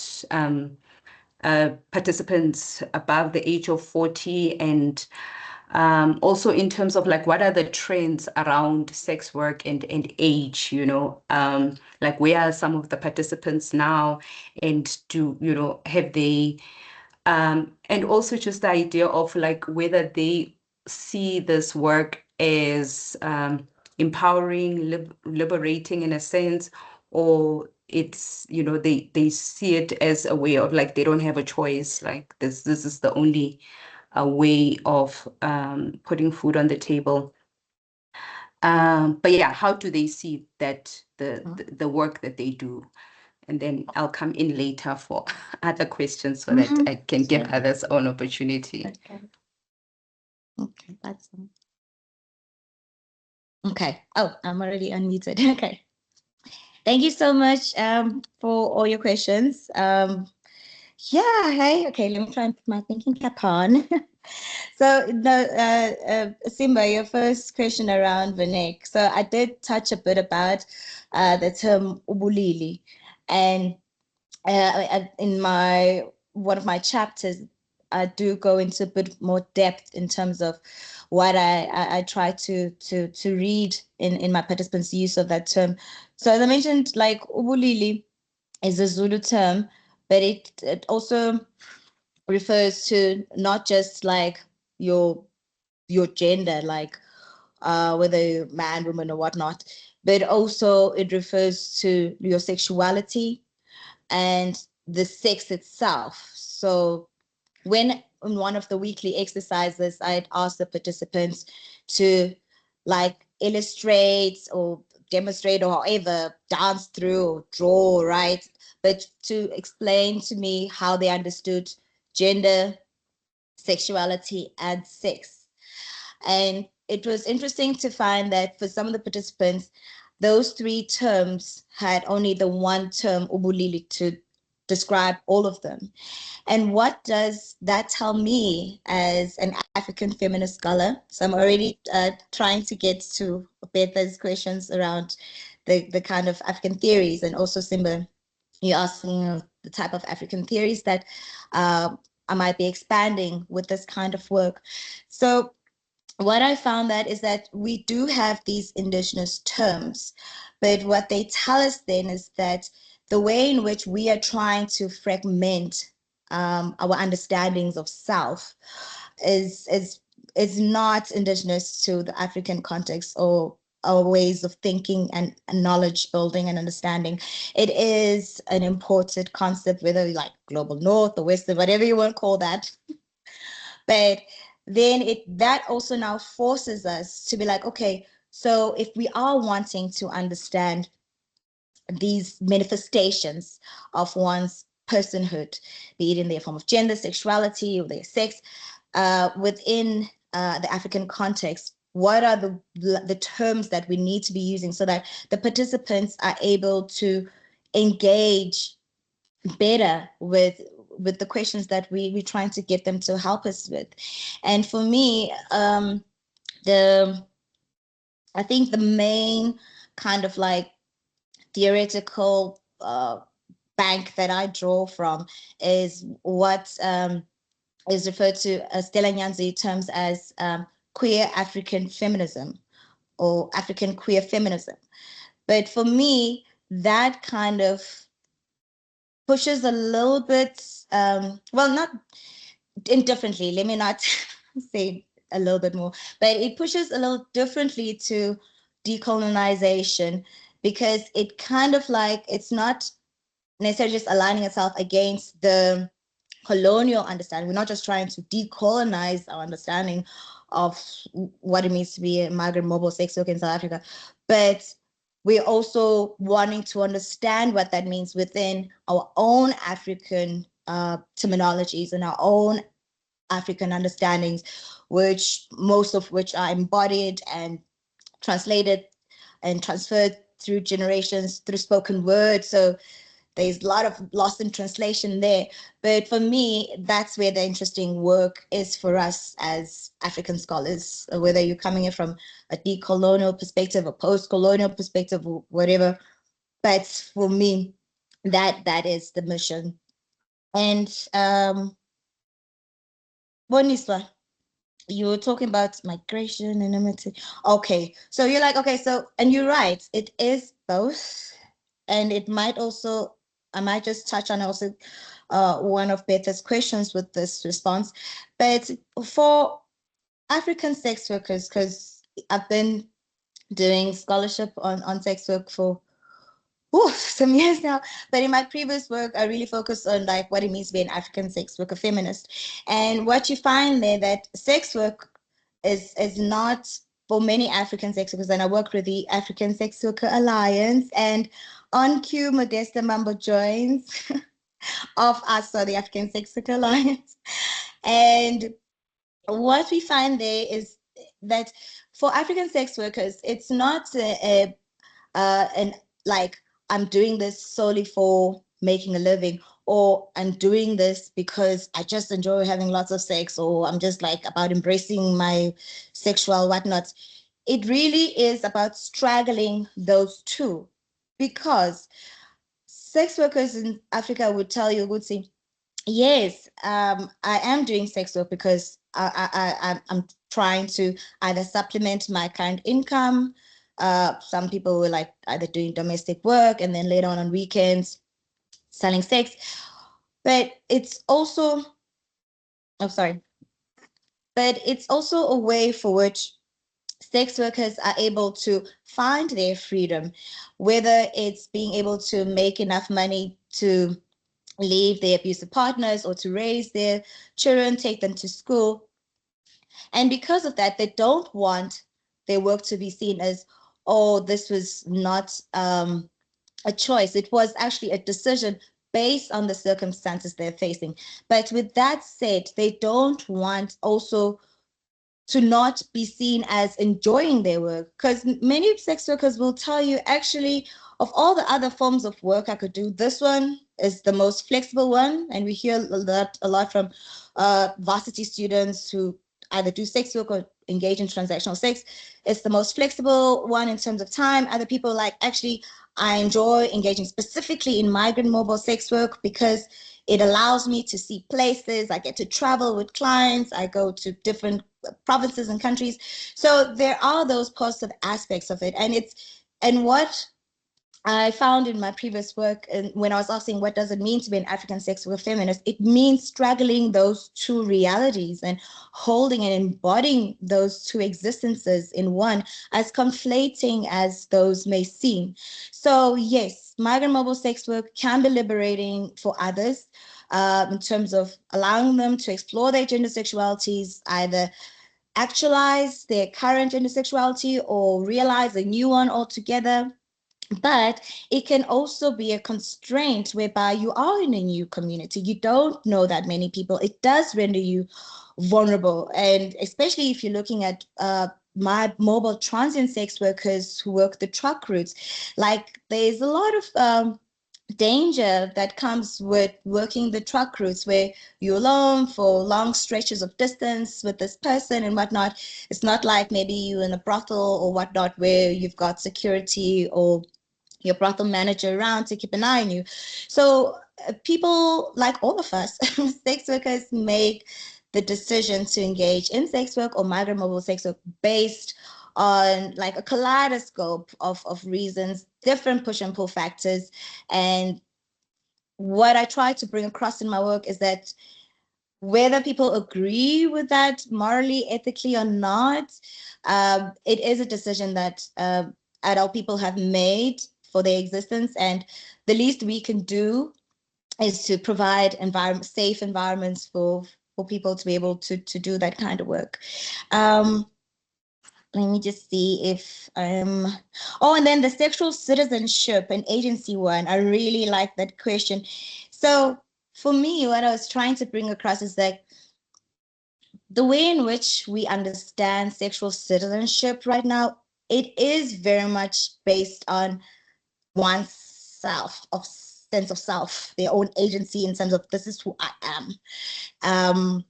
participants above the age of 40, and also in terms of like what are the trends around sex work and age, you know, like where are some of the participants now, and do, you know, have they and also just the idea of like whether they see this work as empowering, liberating in a sense, or it's, you know, they see it as a way of like they don't have a choice, like this is the only way of putting food on the table. But yeah, how do they see that the work that they do? And then I'll come in later for other questions so that I can give others an opportunity. Okay, that's okay. Oh, I'm already unmuted. Okay. Thank you so much for all your questions. Yeah, hey, okay, let me try and put my thinking cap on. So, Simba, your first question around Vanek. So I did touch a bit about the term ubulili, and in one of my chapters, I do go into a bit more depth in terms of what I try to read in my participants' use of that term. So as I mentioned, like ubulili is a Zulu term, but it also refers to not just like your gender, like whether you're man, woman, or whatnot, but also it refers to your sexuality and the sex itself. So when in one of the weekly exercises, I'd ask the participants to like illustrate or demonstrate or however, dance through or draw, right? But to explain to me how they understood gender, sexuality, and sex. And it was interesting to find that for some of the participants, those three terms had only the one term, ubulili, to describe all of them. And what does that tell me as an African feminist scholar? So I'm already trying to get to Betha's questions around the kind of African theories, and also Simba, you're asking the type of African theories that I might be expanding with this kind of work. So what I found that is that we do have these indigenous terms, but what they tell us then is that the way in which we are trying to fragment our understandings of self is not indigenous to the African context or our ways of thinking and knowledge building and understanding. It is an imported concept, whether like global north or western, whatever you want to call that. But then that also now forces us to be like, okay, so if we are wanting to understand these manifestations of one's personhood, be it in their form of gender, sexuality, or their sex, within the African context, what are the terms that we need to be using so that the participants are able to engage better with the questions that we're trying to get them to help us with. And for me, I think the main kind of like theoretical bank that I draw from is what is referred to Stella Nyanzi terms as queer African feminism or African queer feminism. But for me, that kind of pushes a little bit, well, not indifferently, let me not say a little bit more, but it pushes a little differently to decolonization, because it kind of like, it's not necessarily just aligning itself against the colonial understanding. We're not just trying to decolonize our understanding of what it means to be a migrant mobile sex worker in South Africa, but we're also wanting to understand what that means within our own African terminologies and our own African understandings, which most of which are embodied and translated and transferred through generations through spoken word. So there's a lot of lost in translation there. But for me, that's where the interesting work is for us as African scholars, whether you're coming in from a decolonial perspective, a post-colonial perspective, or whatever. But for me, that is the mission. And Boniswa, you were talking about migration and enmity. Okay, so you're like, okay, so, and you're right, it is both. And it might also, I might just touch on also one of Betha's questions with this response. But for African sex workers, because I've been doing scholarship on sex work for some years now, but in my previous work, I really focused on like what it means to be an African sex worker feminist. And what you find there, that sex work is not, for many African sex workers, and I work with the African Sex Worker Alliance, and on cue, Modesta Mambo joins of us, so the African Sex Worker Alliance. And what we find there is that for African sex workers, it's not an like, I'm doing this solely for making a living, or I'm doing this because I just enjoy having lots of sex, or I'm just like about embracing my sexual whatnot. It really is about straddling those two, because sex workers in Africa would tell you, would say, yes, I am doing sex work because I'm trying to either supplement my current income. Some people were like either doing domestic work and then later on weekends selling sex. But it's also, but it's also a way for which sex workers are able to find their freedom, whether it's being able to make enough money to leave their abusive partners or to raise their children, take them to school. And because of that, they don't want their work to be seen as, oh, this was not a choice. It was actually a decision based on the circumstances they're facing. But with that said, they don't want also to not be seen as enjoying their work, because many sex workers will tell you, actually, of all the other forms of work I could do, this one is the most flexible one. And we hear a lot from varsity students who either do sex work or engage in transactional sex. It's the most flexible one in terms of time. Other people like, actually, I enjoy engaging specifically in migrant mobile sex work because it allows me to see places. I get to travel with clients. I go to different provinces and countries. So there are those positive aspects of it. And what I found in my previous work, and when I was asking what does it mean to be an African sex worker feminist, it means straddling those two realities and holding and embodying those two existences in one, as conflating as those may seem. So yes, migrant mobile sex work can be liberating for others in terms of allowing them to explore their gender sexualities, either actualize their current gender sexuality or realize a new one altogether. But it can also be a constraint whereby you are in a new community. You don't know that many people. It does render you vulnerable. And especially if you're looking at my mobile transient sex workers who work the truck routes, like there's a lot of danger that comes with working the truck routes where you're alone for long stretches of distance with this person and whatnot. It's not like maybe you're in a brothel or whatnot where you've got security or your brothel manager around to keep an eye on you. So people like all of us, sex workers, make the decision to engage in sex work or migrant mobile sex work based on like a kaleidoscope of reasons, different push and pull factors. And what I try to bring across in my work is that whether people agree with that morally, ethically or not, it is a decision that adult people have made for their existence, and the least we can do is to provide safe environments for people to be able to do that kind of work. Let me just see if oh, and then the sexual citizenship and agency one, I really like that question. So for me, what I was trying to bring across is that the way in which we understand sexual citizenship right now, it is very much based on oneself, of sense of self, their own agency in terms of this is who I am.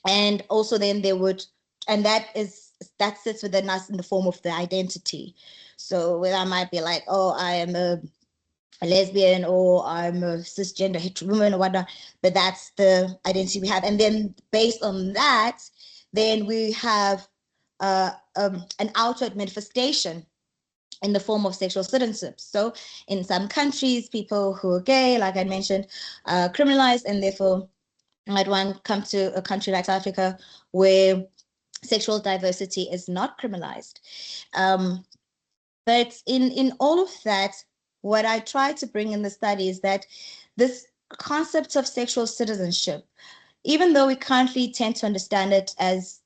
And also then they would, and that sits within us in the form of the identity. So whether I might be like, oh, I am a lesbian, or I'm a cisgender hetero woman or whatnot, but that's the identity we have. And then based on that, then we have an outward manifestation in the form of sexual citizenship. So in some countries, people who are gay, like I mentioned, are criminalized, and therefore might want to come to a country like South Africa where sexual diversity is not criminalized. But in all of that, what I try to bring in the study is that this concept of sexual citizenship, even though we currently tend to understand it as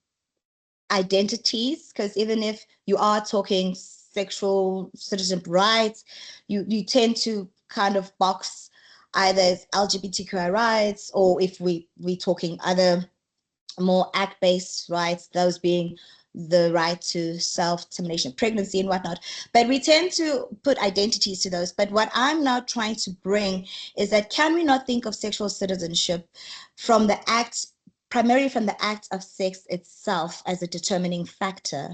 identities, because even if you are talking sexual citizenship rights, you tend to kind of box either as LGBTQI rights, or if we talking other more act-based rights, those being the right to self-determination, pregnancy and whatnot. But we tend to put identities to those. But what I'm now trying to bring is that, can we not think of sexual citizenship from the act, primarily from the act of sex itself, as a determining factor?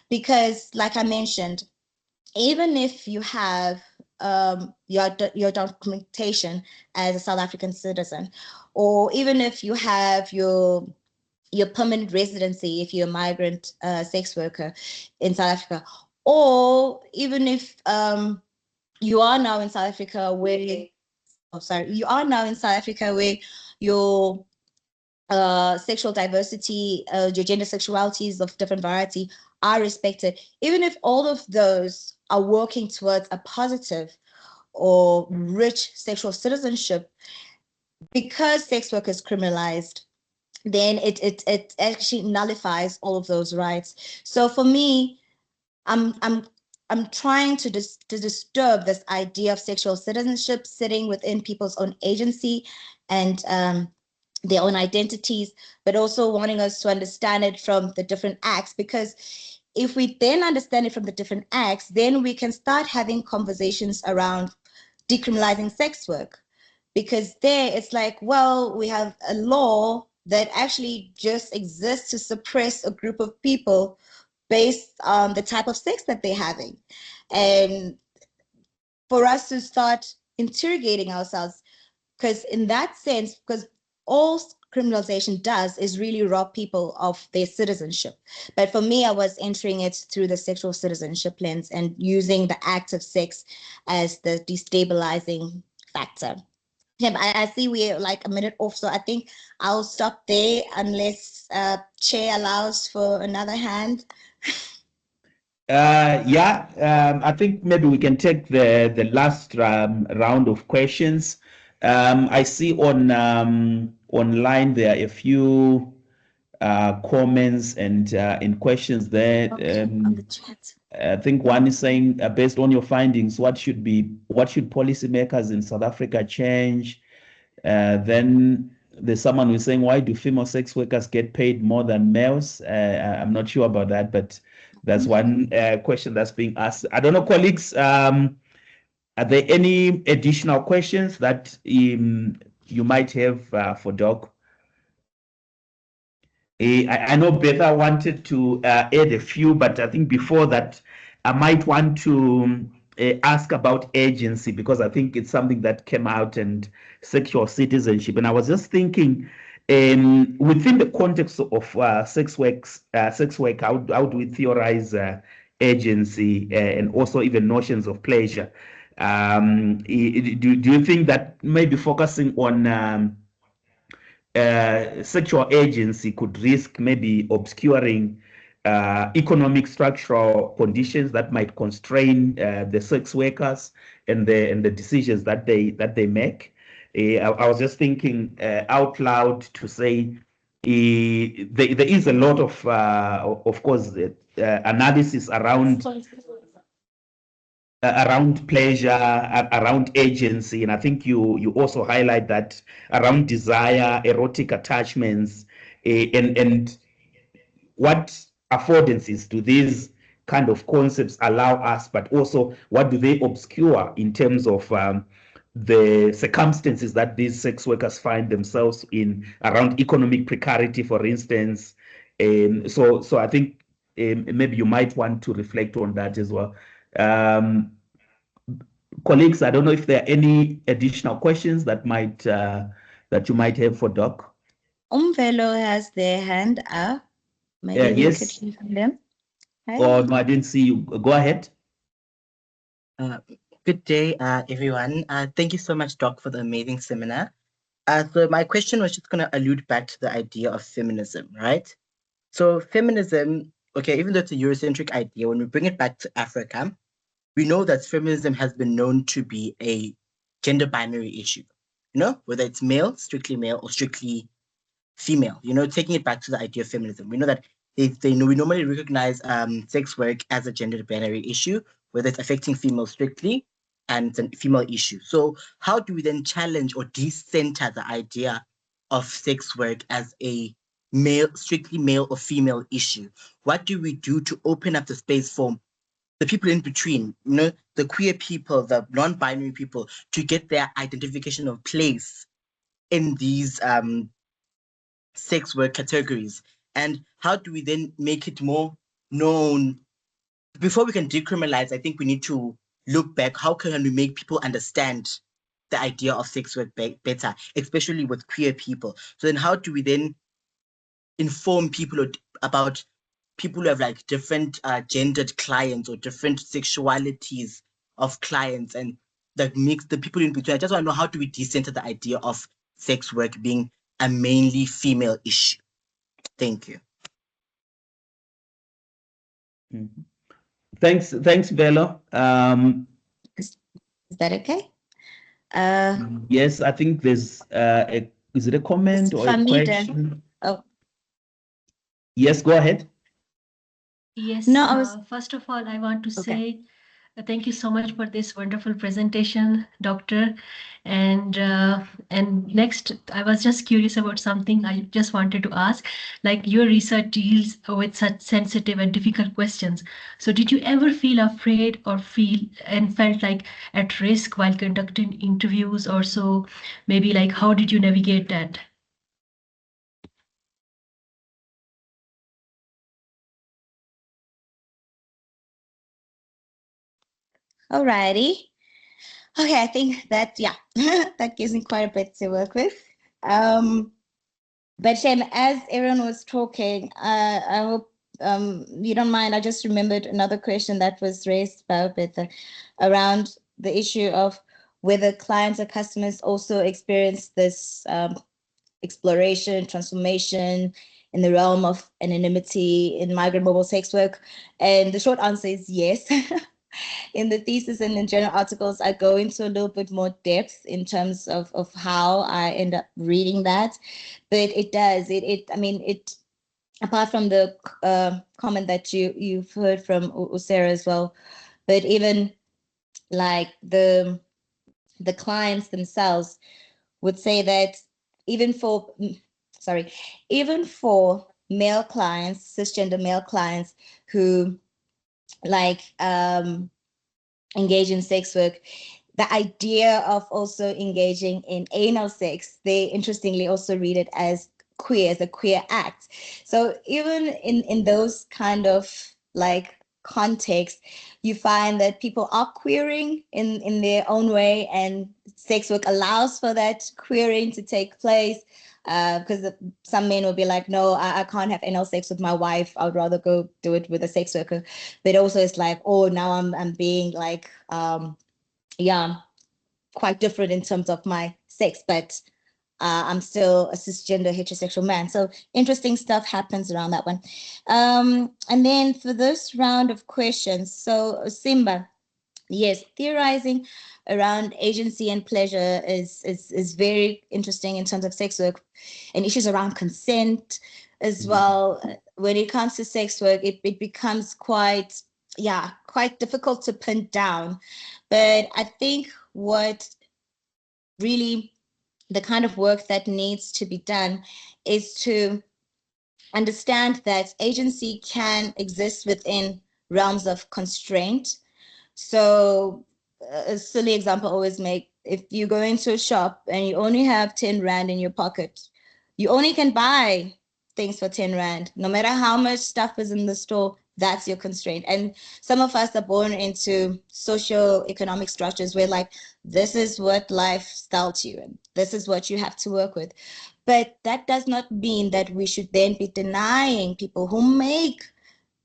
Because like I mentioned, even if you have your documentation as a South African citizen, or even if you have your permanent residency if you're a migrant sex worker in South Africa, or even if you are now in South Africa where, you are now in South Africa where your sexual diversity, your gender sexualities of different variety are respected, even if all of those are working towards a positive or rich sexual citizenship, because sex work is criminalized, then it actually nullifies all of those rights. So for me, I'm trying to disturb this idea of sexual citizenship sitting within people's own agency and their own identities, but also wanting us to understand it from the different acts, because if we then understand it from the different acts, then we can start having conversations around decriminalizing sex work. Because there it's like, well, we have a law that actually just exists to suppress a group of people based on the type of sex that they're having. And for us to start interrogating ourselves, because in that sense, because all criminalization does is really rob people of their citizenship. But for me, I was entering it through the sexual citizenship lens and using the act of sex as the destabilizing factor. Tim, I see we're like a minute off, so I think I'll stop there unless Chair allows for another hand. I think maybe we can take the last round of questions. I see on online there are a few comments and in questions there. Okay, on the chat. I think one is saying, based on your findings, what should policymakers in South Africa change? Then there's someone who's saying, why do female sex workers get paid more than males? I'm not sure about that, but that's one question that's being asked. I don't know, colleagues, are there any additional questions that you might have for Doc? I know Betha wanted to add a few, but I think before that, I might want to ask about agency, because I think it's something that came out, and sexual citizenship. And I was just thinking, within the context of sex work, how do we theorize agency and also even notions of pleasure? Do you think that maybe focusing on sexual agency could risk maybe obscuring economic structural conditions that might constrain the sex workers and the decisions that they make? I was just thinking out loud to say there is a lot of course, analysis around pleasure, around agency, and I think you also highlight that around desire, erotic attachments, and what affordances do these kind of concepts allow us, but also what do they obscure in terms of the circumstances that these sex workers find themselves in, around economic precarity, for instance. So I think maybe you might want to reflect on that as well. Colleagues, I don't know if there are any additional questions that you might have for Doc. Umvelo has their hand up. Maybe we could hear from them. Hi. Oh, no, I didn't see you. Go ahead. Good day, everyone. Thank you so much, Doc, for the amazing seminar. So my question was just going to allude back to the idea of feminism, right? So feminism, okay, even though it's a Eurocentric idea, when we bring it back to Africa, we know that feminism has been known to be a gender binary issue, whether it's male, strictly male, or strictly female, taking it back to the idea of feminism. We know that we normally recognize sex work as a gender binary issue, whether it's affecting females strictly and it's a female issue. So how do we then challenge or decenter the idea of sex work as a strictly male or female issue? What do we do to open up the space for the people in between, the queer people, the non-binary people, to get their identification of place in these sex work categories? And how do we then make it more known? Before we can decriminalize, I think we need to look back. How can we make people understand the idea of sex work better, especially with queer people? So then how do we then inform people about people who have like different gendered clients or different sexualities of clients, and that mix the people in between? I just want to know, how do we decenter the idea of sex work being a mainly female issue? Thank you. Mm-hmm. Thanks, Velo. Is that okay? Yes, I think there's is it a comment or a question? Oh. Yes, go ahead. Yes. No, first of all, I want to say thank you so much for this wonderful presentation, Doctor. And next, I was just curious about something. I just wanted to ask, like, your research deals with such sensitive and difficult questions. So did you ever feel afraid or felt like at risk while conducting interviews or so? Maybe like, how did you navigate that? Alrighty. Okay, I think that, that gives me quite a bit to work with. But Shem, as everyone was talking, I hope you don't mind. I just remembered another question that was raised by Betha around the issue of whether clients or customers also experience this exploration, transformation in the realm of anonymity in migrant mobile sex work. And the short answer is yes. In the thesis and in journal articles, I go into a little bit more depth in terms of how I end up reading that. But it does, apart from the comment that you've heard from Usera as well, but even like the clients themselves would say that even for male clients, cisgender male clients who engage in sex work, the idea of also engaging in anal sex, they interestingly also read it as queer, as a queer act. So even in those kind of context, you find that people are queering in their own way, and sex work allows for that queering to take place. Because some men will be like, no, I can't have anal sex with my wife. I would rather go do it with a sex worker. But also it's like, oh, now I'm being like, yeah, quite different in terms of my sex, but I'm still a cisgender heterosexual man. So interesting stuff happens around that one. And then for this round of questions, so Simba, yes, theorizing around agency and pleasure is very interesting in terms of sex work, and issues around consent as well. When it comes to sex work, it becomes quite difficult to pin down. But I think what really the kind of work that needs to be done is to understand that agency can exist within realms of constraint. So a silly example I always make, if you go into a shop and you only have 10 Rand in your pocket, you only can buy things for 10 Rand. No matter how much stuff is in the store, that's your constraint. And some of us are born into social economic structures where like, this is what life dealt you and this is what you have to work with. But that does not mean that we should then be denying people who make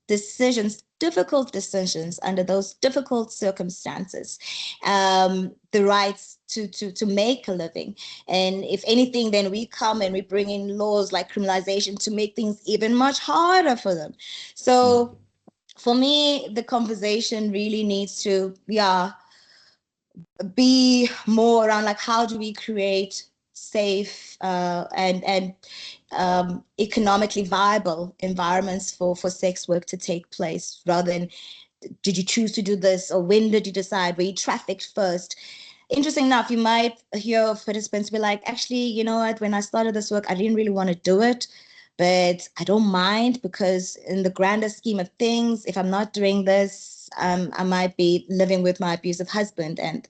decisions, difficult decisions under those difficult circumstances, the rights to make a living. And if anything, then we come and we bring in laws like criminalization to make things even much harder for them. So for me, the conversation really needs to, be more around like, how do we create safe and economically viable environments for sex work to take place, rather than did you choose to do this, or when did you decide, were you trafficked first? Interesting enough, you might hear participants be like, actually, you know what, when I started this work, I didn't really want to do it, but I don't mind, because in the grander scheme of things, if I'm not doing this, I might be living with my abusive husband. And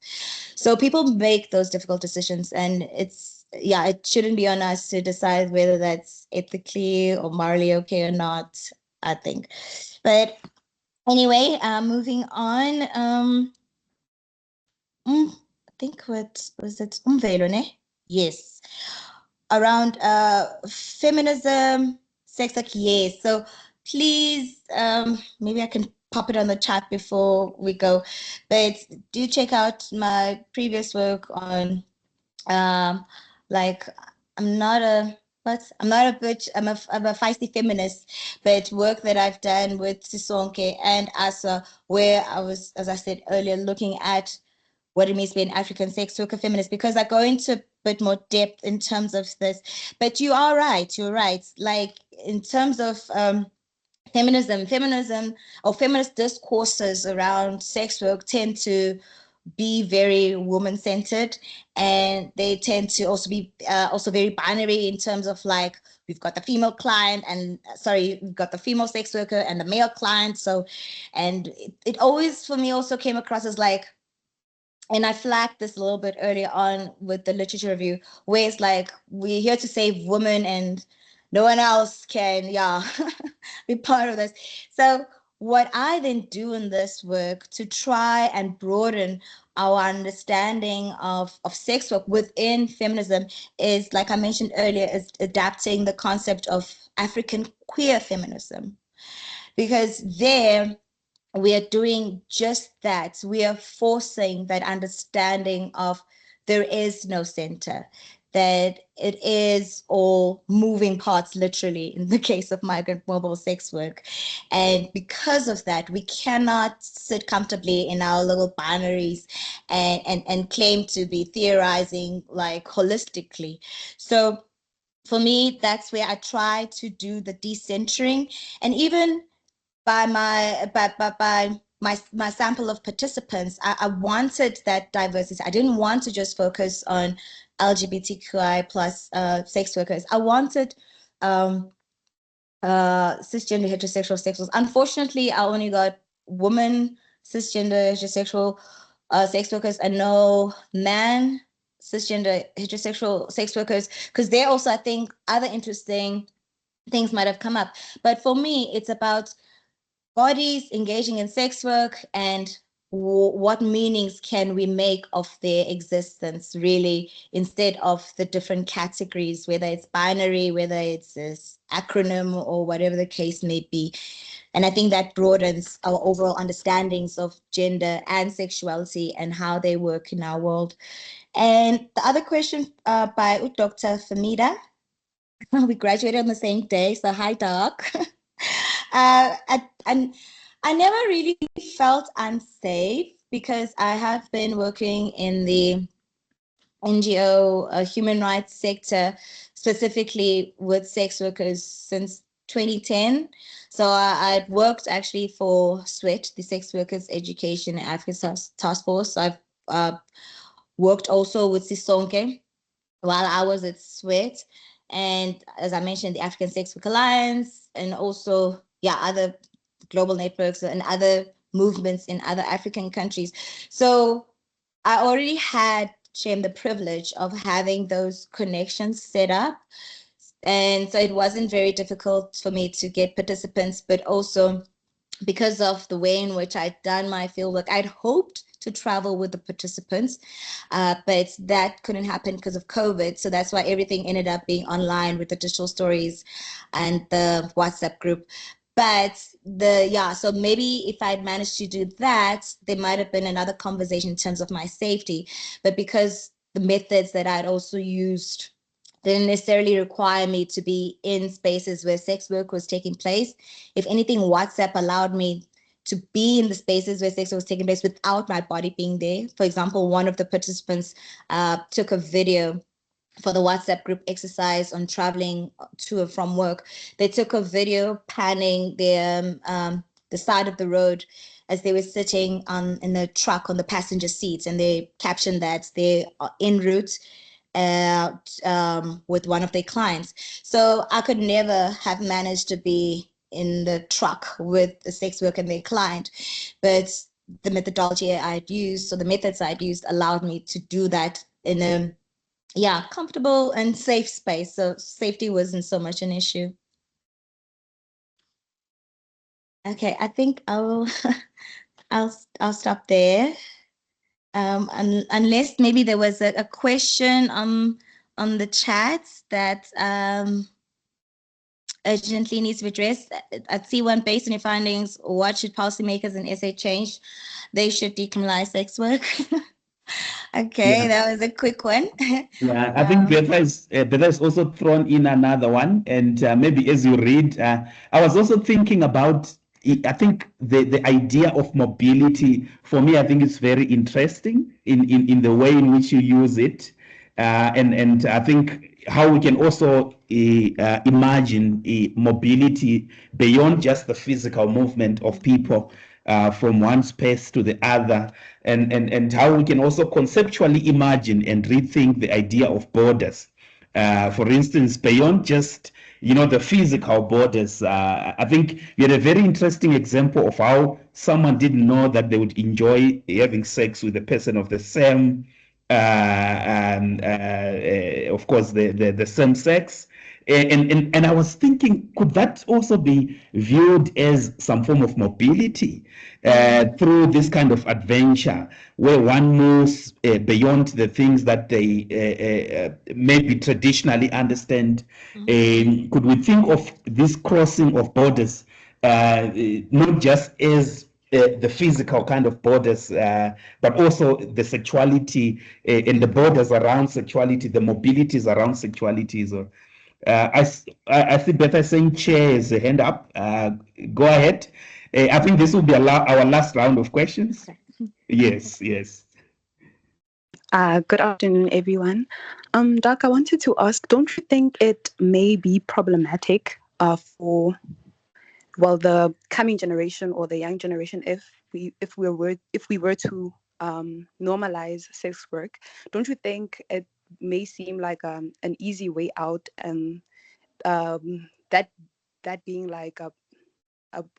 so people make those difficult decisions, and it shouldn't be on us to decide whether that's ethically or morally okay or not, I think. But anyway, moving on. I think, what was it? Yes. Around feminism, sex work, yes. So please, maybe I can pop it on the chat before we go, but do check out my previous work on like, I'm not a bitch, I'm a feisty feminist, but work that I've done with Sisonke and Asa, where I was, as I said earlier, looking at what it means to be an African sex worker feminist, because I go into a bit more depth in terms of this. But you are right, you're right. Like, in terms of feminism or feminist discourses around sex work tend to be very woman-centered, and they tend to also be also very binary in terms of like, we've got the female client and we've got the female sex worker and the male client. So, and it always for me also came across as like, and I flagged this a little bit earlier on with the literature review, where it's like, we're here to save women and no one else can, be part of this. So what I then do in this work to try and broaden our understanding of sex work within feminism is, like I mentioned earlier, is adapting the concept of African queer feminism. Because there, we are doing just that. We are forcing that understanding of there is no center, that it is all moving parts, literally, in the case of migrant mobile sex work. And because of that, we cannot sit comfortably in our little binaries and claim to be theorizing like holistically. So for me, that's where I try to do the decentering. And even by my sample of participants, I wanted that diversity. I didn't want to just focus on LGBTQI plus sex workers. I wanted cisgender heterosexual sex workers. Unfortunately, I only got women cisgender heterosexual sex workers and no man cisgender heterosexual sex workers, because they're also, I think, other interesting things might have come up. But for me, it's about bodies engaging in sex work, and what meanings can we make of their existence, really, instead of the different categories, whether it's binary, whether it's this acronym, or whatever the case may be. And I think that broadens our overall understandings of gender and sexuality and how they work in our world. And the other question by Dr. Famida, we graduated on the same day, so hi, Doc. And I never really felt unsafe because I have been working in the NGO human rights sector, specifically with sex workers since 2010. So I worked actually for SWET, the Sex Workers Education and Africa Task Force. I've worked also with Sisonke while I was at SWET. And as I mentioned, the African Sex Work Alliance, and also, other global networks and other movements in other African countries. So I already had, Shem, the privilege of having those connections set up. And so it wasn't very difficult for me to get participants, but also because of the way in which I'd done my fieldwork, I'd hoped to travel with the participants, but that couldn't happen because of COVID. So that's why everything ended up being online with the digital stories and the WhatsApp group. But so maybe if I'd managed to do that, there might have been another conversation in terms of my safety. But because the methods that I'd also used didn't necessarily require me to be in spaces where sex work was taking place. If anything, WhatsApp allowed me to be in the spaces where sex was taking place without my body being there. For example, one of the participants took a video for the WhatsApp group exercise on traveling to and from work. They took a video panning the side of the road as they were sitting in the truck on the passenger seats, and they captioned that they're en route with one of their clients. So I could never have managed to be in the truck with the sex worker and their client, but the methodology I'd used, so the methods I'd used, allowed me to do that in a comfortable and safe space. So safety wasn't so much an issue. Okay, I think I'll stop there. Unless maybe there was a question on the chat that urgently needs to be addressed. I see one: based on your findings, what should policymakers in SA change? They should decriminalize sex work. Okay, that was a quick one. Yeah, I think Beta is also thrown in another one, and maybe as you read, I was also thinking about, I think the idea of mobility, for me, I think it's very interesting in the way in which you use it, and I think how we can also imagine mobility beyond just the physical movement of people from one space to the other, and how we can also conceptually imagine and rethink the idea of borders. For instance, beyond just the physical borders. I think you had a very interesting example of how someone didn't know that they would enjoy having sex with a person of the same, of course, the same sex. And I was thinking, could that also be viewed as some form of mobility through this kind of adventure, where one moves beyond the things that they maybe traditionally understand? Could we think of this crossing of borders not just as the physical kind of borders, but also the sexuality and the borders around sexuality, the mobilities around sexualities? Or I see Betha saying chair is a hand up. Go ahead. I think this will be our last round of questions. Yes. Good afternoon, everyone. Doc, I wanted to ask, don't you think it may be problematic for the coming generation or the young generation if we were to normalize sex work? Don't you think it may seem like an easy way out, and that being like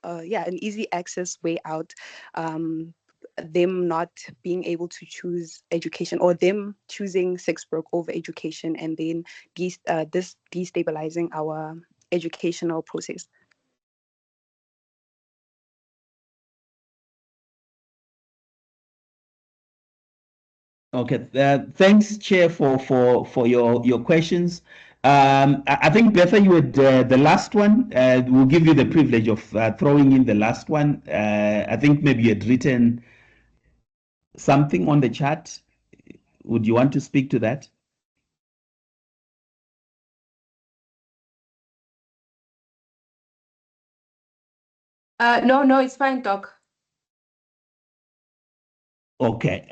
an easy access way out, them not being able to choose education, or them choosing sex work over education, and then this destabilizing our educational process? Okay, thanks, Chair, for your questions. I think Betha, you had the last one. We'll give you the privilege of throwing in the last one. I think maybe you had written something on the chat. Would you want to speak to that? No, it's fine, Doc. Okay.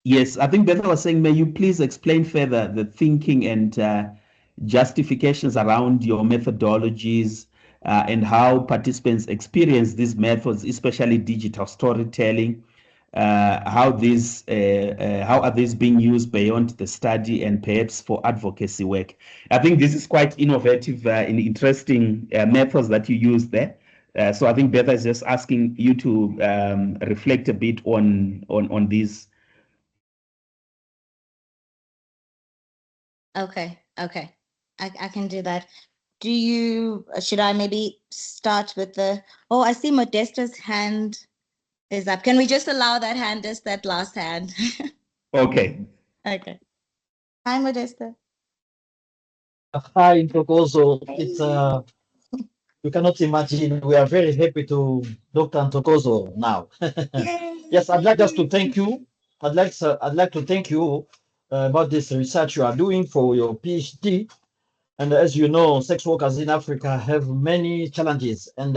Yes, I think Betha was saying, may you please explain further the thinking and justifications around your methodologies and how participants experience these methods, especially digital storytelling, how are these being used beyond the study and perhaps for advocacy work. I think this is quite innovative and interesting methods that you use there. So I think Betha is just asking you to reflect a bit on these. Okay, okay. I can do that. Should I maybe start with oh, I see Modesta's hand is up. Can we just allow that hand, just that last hand? Okay. Okay. Hi, Modesta. Hi, Ntokozo. It's you cannot imagine. We are very happy to Dr. Ntokozo now. Yes, I'd like us to thank you. I'd like to thank you about this research you are doing for your PhD. And as you know, sex workers in Africa have many challenges. And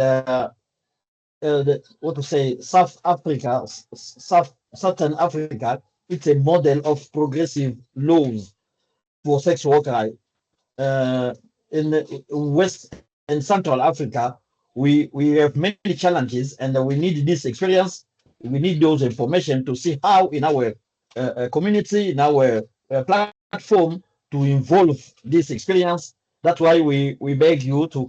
what to say, South Africa, Southern Africa, it's a model of progressive laws for sex workers. In West and Central Africa, we have many challenges, and we need this experience. We need those information to see how in our community, in our platform, to involve this experience. That's why we beg you to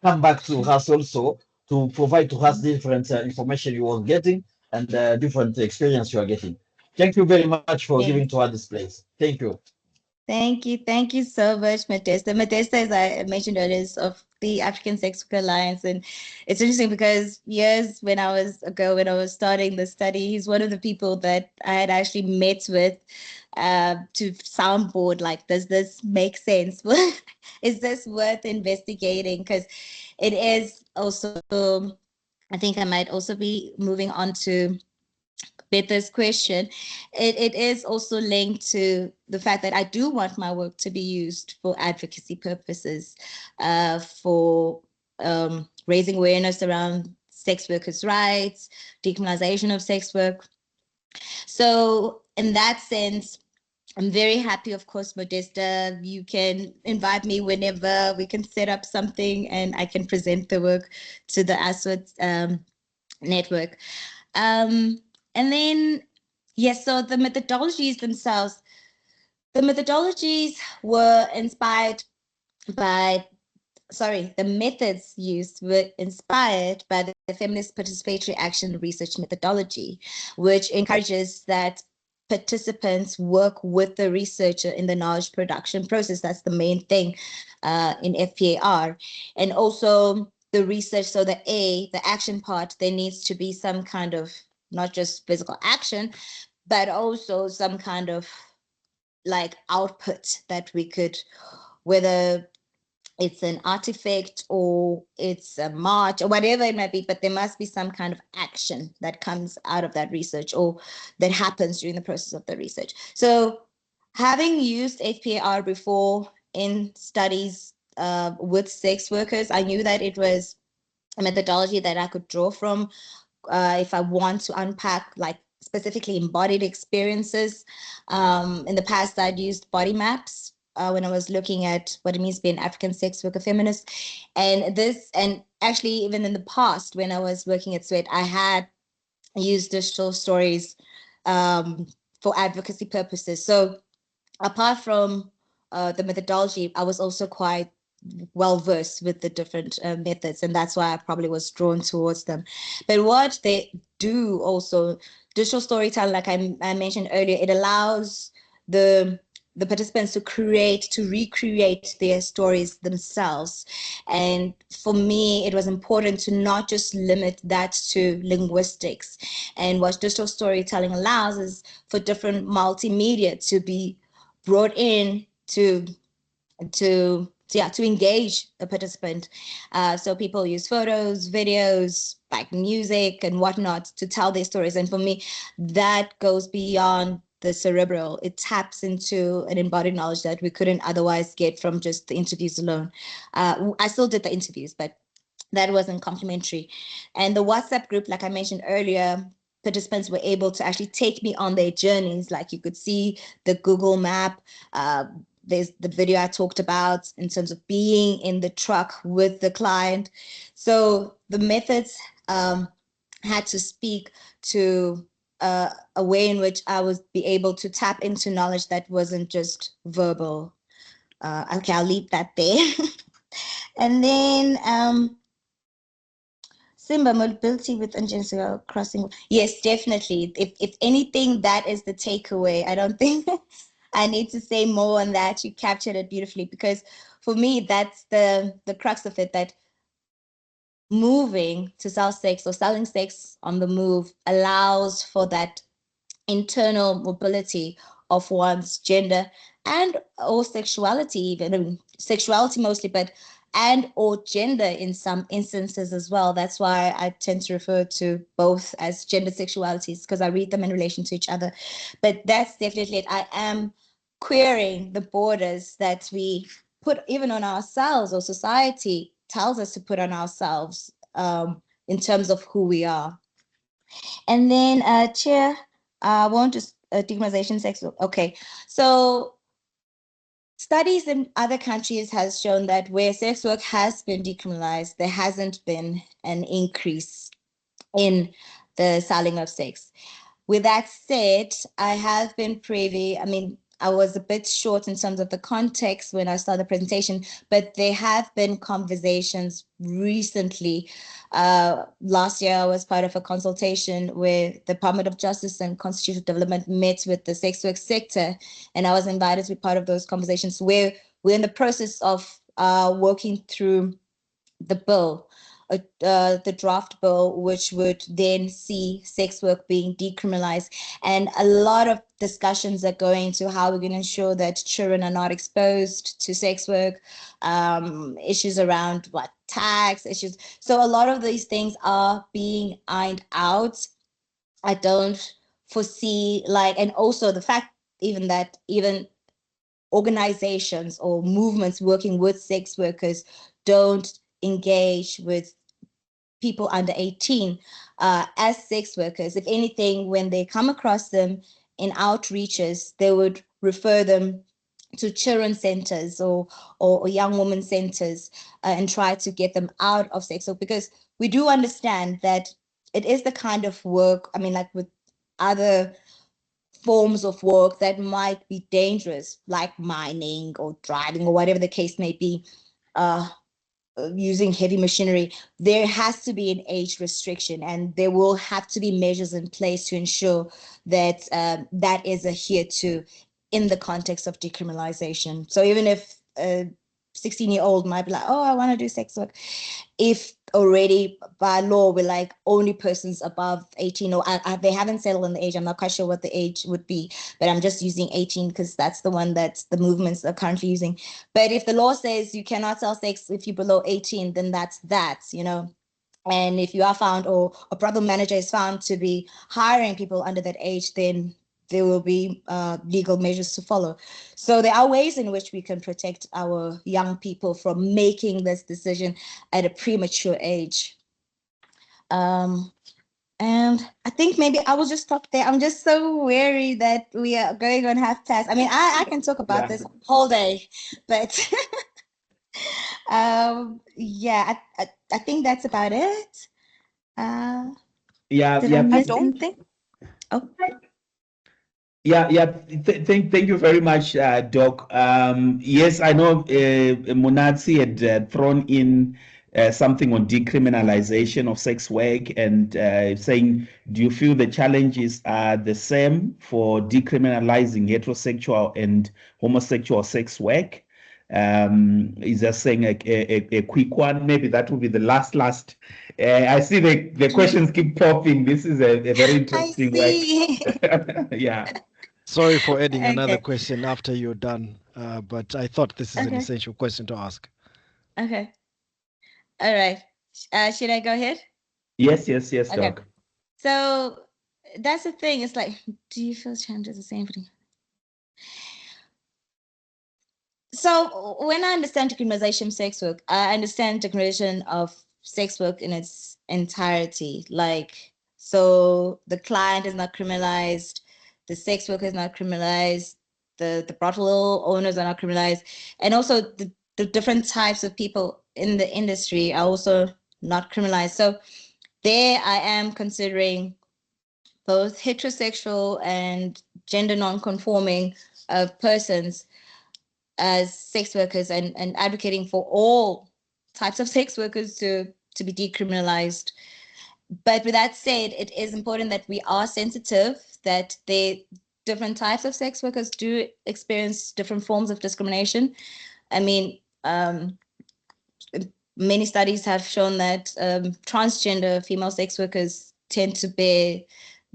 come back to us also to provide to us different information you are getting and different experience you are getting. Thank you very much for giving to us this place. Thank you. Thank you. Thank you so much, Modesta. Modesta, as I mentioned earlier, is of the African Sex Worker Alliance. And it's interesting because years when I was starting the study, he's one of the people that I had actually met with to soundboard, like, does this make sense? Is this worth investigating? Because it is also, I think I might also be moving on to Betha's question. It is also linked to the fact that I do want my work to be used for advocacy purposes, for raising awareness around sex workers' rights, decriminalization of sex work. So in that sense, I'm very happy, of course, Modesta. You can invite me whenever. We can set up something and I can present the work to the ASWAT network. And then, yes, so the methodologies themselves, the methodologies were inspired by, the methods used were inspired by the feminist participatory action research methodology, which encourages that participants work with the researcher in the knowledge production process. That's the main thing in FPAR. And also the research, so the action part, there needs to be some kind of, not just physical action, but also some kind of like output that we could, whether it's an artifact or it's a march or whatever it might be, but there must be some kind of action that comes out of that research or that happens during the process of the research. So having used FPAR before in studies with sex workers, I knew that it was a methodology that I could draw from if I want to unpack like specifically embodied experiences. In the past, I'd used body maps when I was looking at what it means to be an African sex worker feminist. And actually even in the past, when I was working at SWET, I had used digital stories for advocacy purposes. So apart from the methodology, I was also quite well versed with the different methods, and that's why I probably was drawn towards them. But what they do also, digital storytelling, like I mentioned earlier, it allows the the participants to recreate their stories themselves. And for me, it was important to not just limit that to linguistics. And what digital storytelling allows is for different multimedia to be brought in to engage a participant. So people use photos, videos, like music and whatnot to tell their stories. And for me, that goes beyond the cerebral. It taps into an embodied knowledge that we couldn't otherwise get from just the interviews alone. I still did the interviews, but that wasn't complimentary. And the WhatsApp group, like I mentioned earlier, participants were able to actually take me on their journeys. Like you could see the Google map. There's the video I talked about in terms of being in the truck with the client. So the methods had to speak to a way in which I would be able to tap into knowledge that wasn't just verbal. Okay, I'll leave that there. And then Simba, mobility with ungensical crossing. Yes, definitely. If anything, that is the takeaway. I don't think I need to say more on that. You captured it beautifully, because for me, that's the crux of it, that moving to sell sex or selling sex on the move allows for that internal mobility of one's gender and or sexuality, even. I mean, sexuality mostly, but and or gender in some instances as well. That's why I tend to refer to both as gender sexualities, because I read them in relation to each other. But that's definitely it. I am queering the borders that we put even on ourselves, or society tells us to put on ourselves, in terms of who we are. And then Chair, I won't just decriminalization sex. Okay, so studies in other countries has shown that where sex work has been decriminalized, there hasn't been an increase in the selling of sex. With that said, I have been privy, I mean, I was a bit short in terms of the context when I started the presentation, but there have been conversations recently. Last year, I was part of a consultation where the Department of Justice and Constitutional Development met with the sex work sector, and I was invited to be part of those conversations where we're in the process of working through the bill, the draft bill, which would then see sex work being decriminalized. And a lot of discussions are going to how we're going to ensure that children are not exposed to sex work, issues around tax issues. So a lot of these things are being ironed out. I don't foresee and also the fact even that even organizations or movements working with sex workers don't engage with people under 18 as sex workers. If anything, when they come across them in outreaches, they would refer them to children's centers or young women centers and try to get them out of sex work, because we do understand that it is the kind of work, I mean, like with other forms of work that might be dangerous, like mining or driving or whatever the case may be, using heavy machinery, there has to be an age restriction, and there will have to be measures in place to ensure that that is adhered to in the context of decriminalization. So even if a 16-year-old might be like, oh, I want to do sex work, if already by law we're only persons above 18, or they haven't settled on the age, I'm not quite sure what the age would be, but I'm just using 18 because that's the one that the movements are currently using. But if the law says you cannot sell sex if you're below 18, then that's that, and if you are found, or a brothel manager is found to be hiring people under that age, then there will be legal measures to follow. So there are ways in which we can protect our young people from making this decision at a premature age. And I think maybe I will just stop there. I'm just so weary that we are going on half past. I mean, I can talk about this whole day, but yeah, I think that's about it. Did I miss anything? Oh. Thank you very much, Doc. Yes, I know Munatsi had thrown in something on decriminalization of sex work, and saying, do you feel the challenges are the same for decriminalizing heterosexual and homosexual sex work? Is just saying a quick one. Maybe that will be the last. I see the questions keep popping. This is a very interesting work. Yeah. Sorry for adding another question after you're done, but I thought this is an essential question to ask. Okay. All right. Should I go ahead? Yes, Doc. So that's the thing. It's like, do you feel challenges the same for you? So when I understand decriminalization of sex work, I understand decriminalization of sex work in its entirety. Like, so the client is not criminalized, the sex worker is not criminalized, the brothel owners are not criminalized, and also the different types of people in the industry are also not criminalized. So there I am considering both heterosexual and gender non-conforming persons as sex workers, and advocating for all types of sex workers to be decriminalized. But with that said, it is important that we are sensitive that different types of sex workers do experience different forms of discrimination. I mean, many studies have shown that transgender female sex workers tend to bear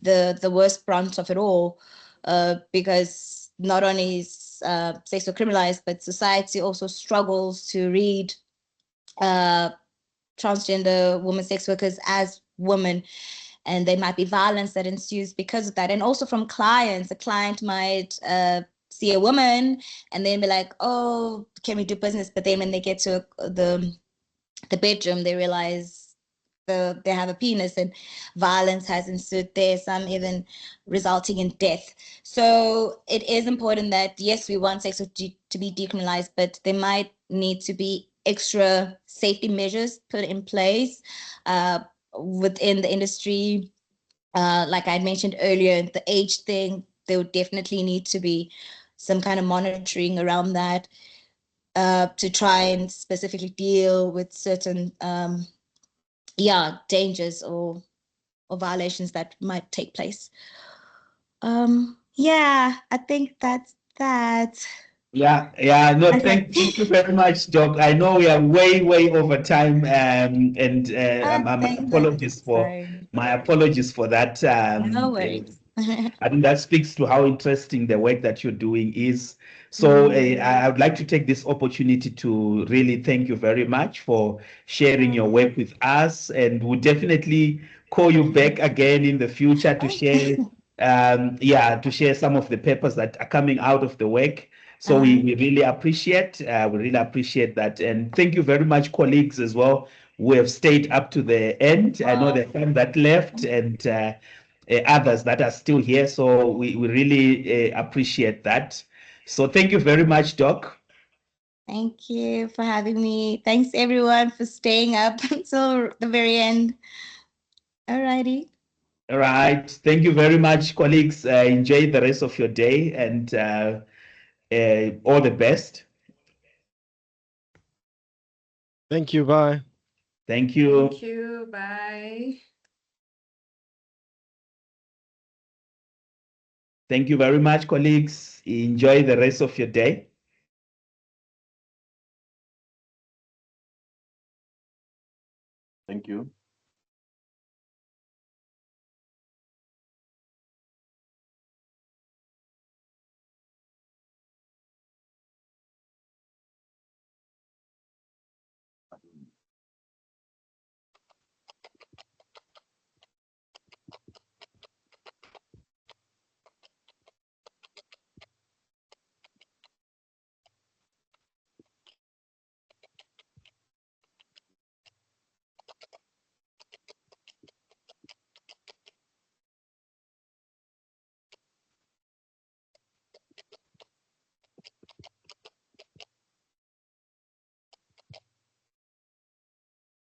the worst brunt of it all, because not only is sex work criminalized, but society also struggles to read transgender women sex workers as women, and there might be violence that ensues because of that. And also from clients, a client might see a woman and then be like, oh, can we do business? But then when they get to the bedroom, they realize they have a penis, and violence has ensued there, some even resulting in death. So it is important that, yes, we want sex work to be decriminalized, but there might need to be extra safety measures put in place within the industry. Like I mentioned earlier, the age thing, there would definitely need to be some kind of monitoring around that to try and specifically deal with certain dangers or violations that might take place. I think that's that. No, thank you very much, Doc. I know we are way over time, and my apologies for that. No worries. I think that speaks to how interesting the work that you're doing is. So I would like to take this opportunity to really thank you very much for sharing your work with us, and we'll definitely call you back again in the future to share some of the papers that are coming out of the work. So we really appreciate that, and thank you very much, colleagues, as well, who have stayed up to the end. I know there are some that left, and others that are still here, so we really appreciate that. So thank you very much, Doc. Thank you for having me. Thanks everyone for staying up until the very end. Alrighty. All right. Thank you very much, colleagues. Enjoy the rest of your day, and all the best. Thank you. Bye. Thank you. Thank you. Bye. Thank you very much, colleagues. Enjoy the rest of your day. Thank you.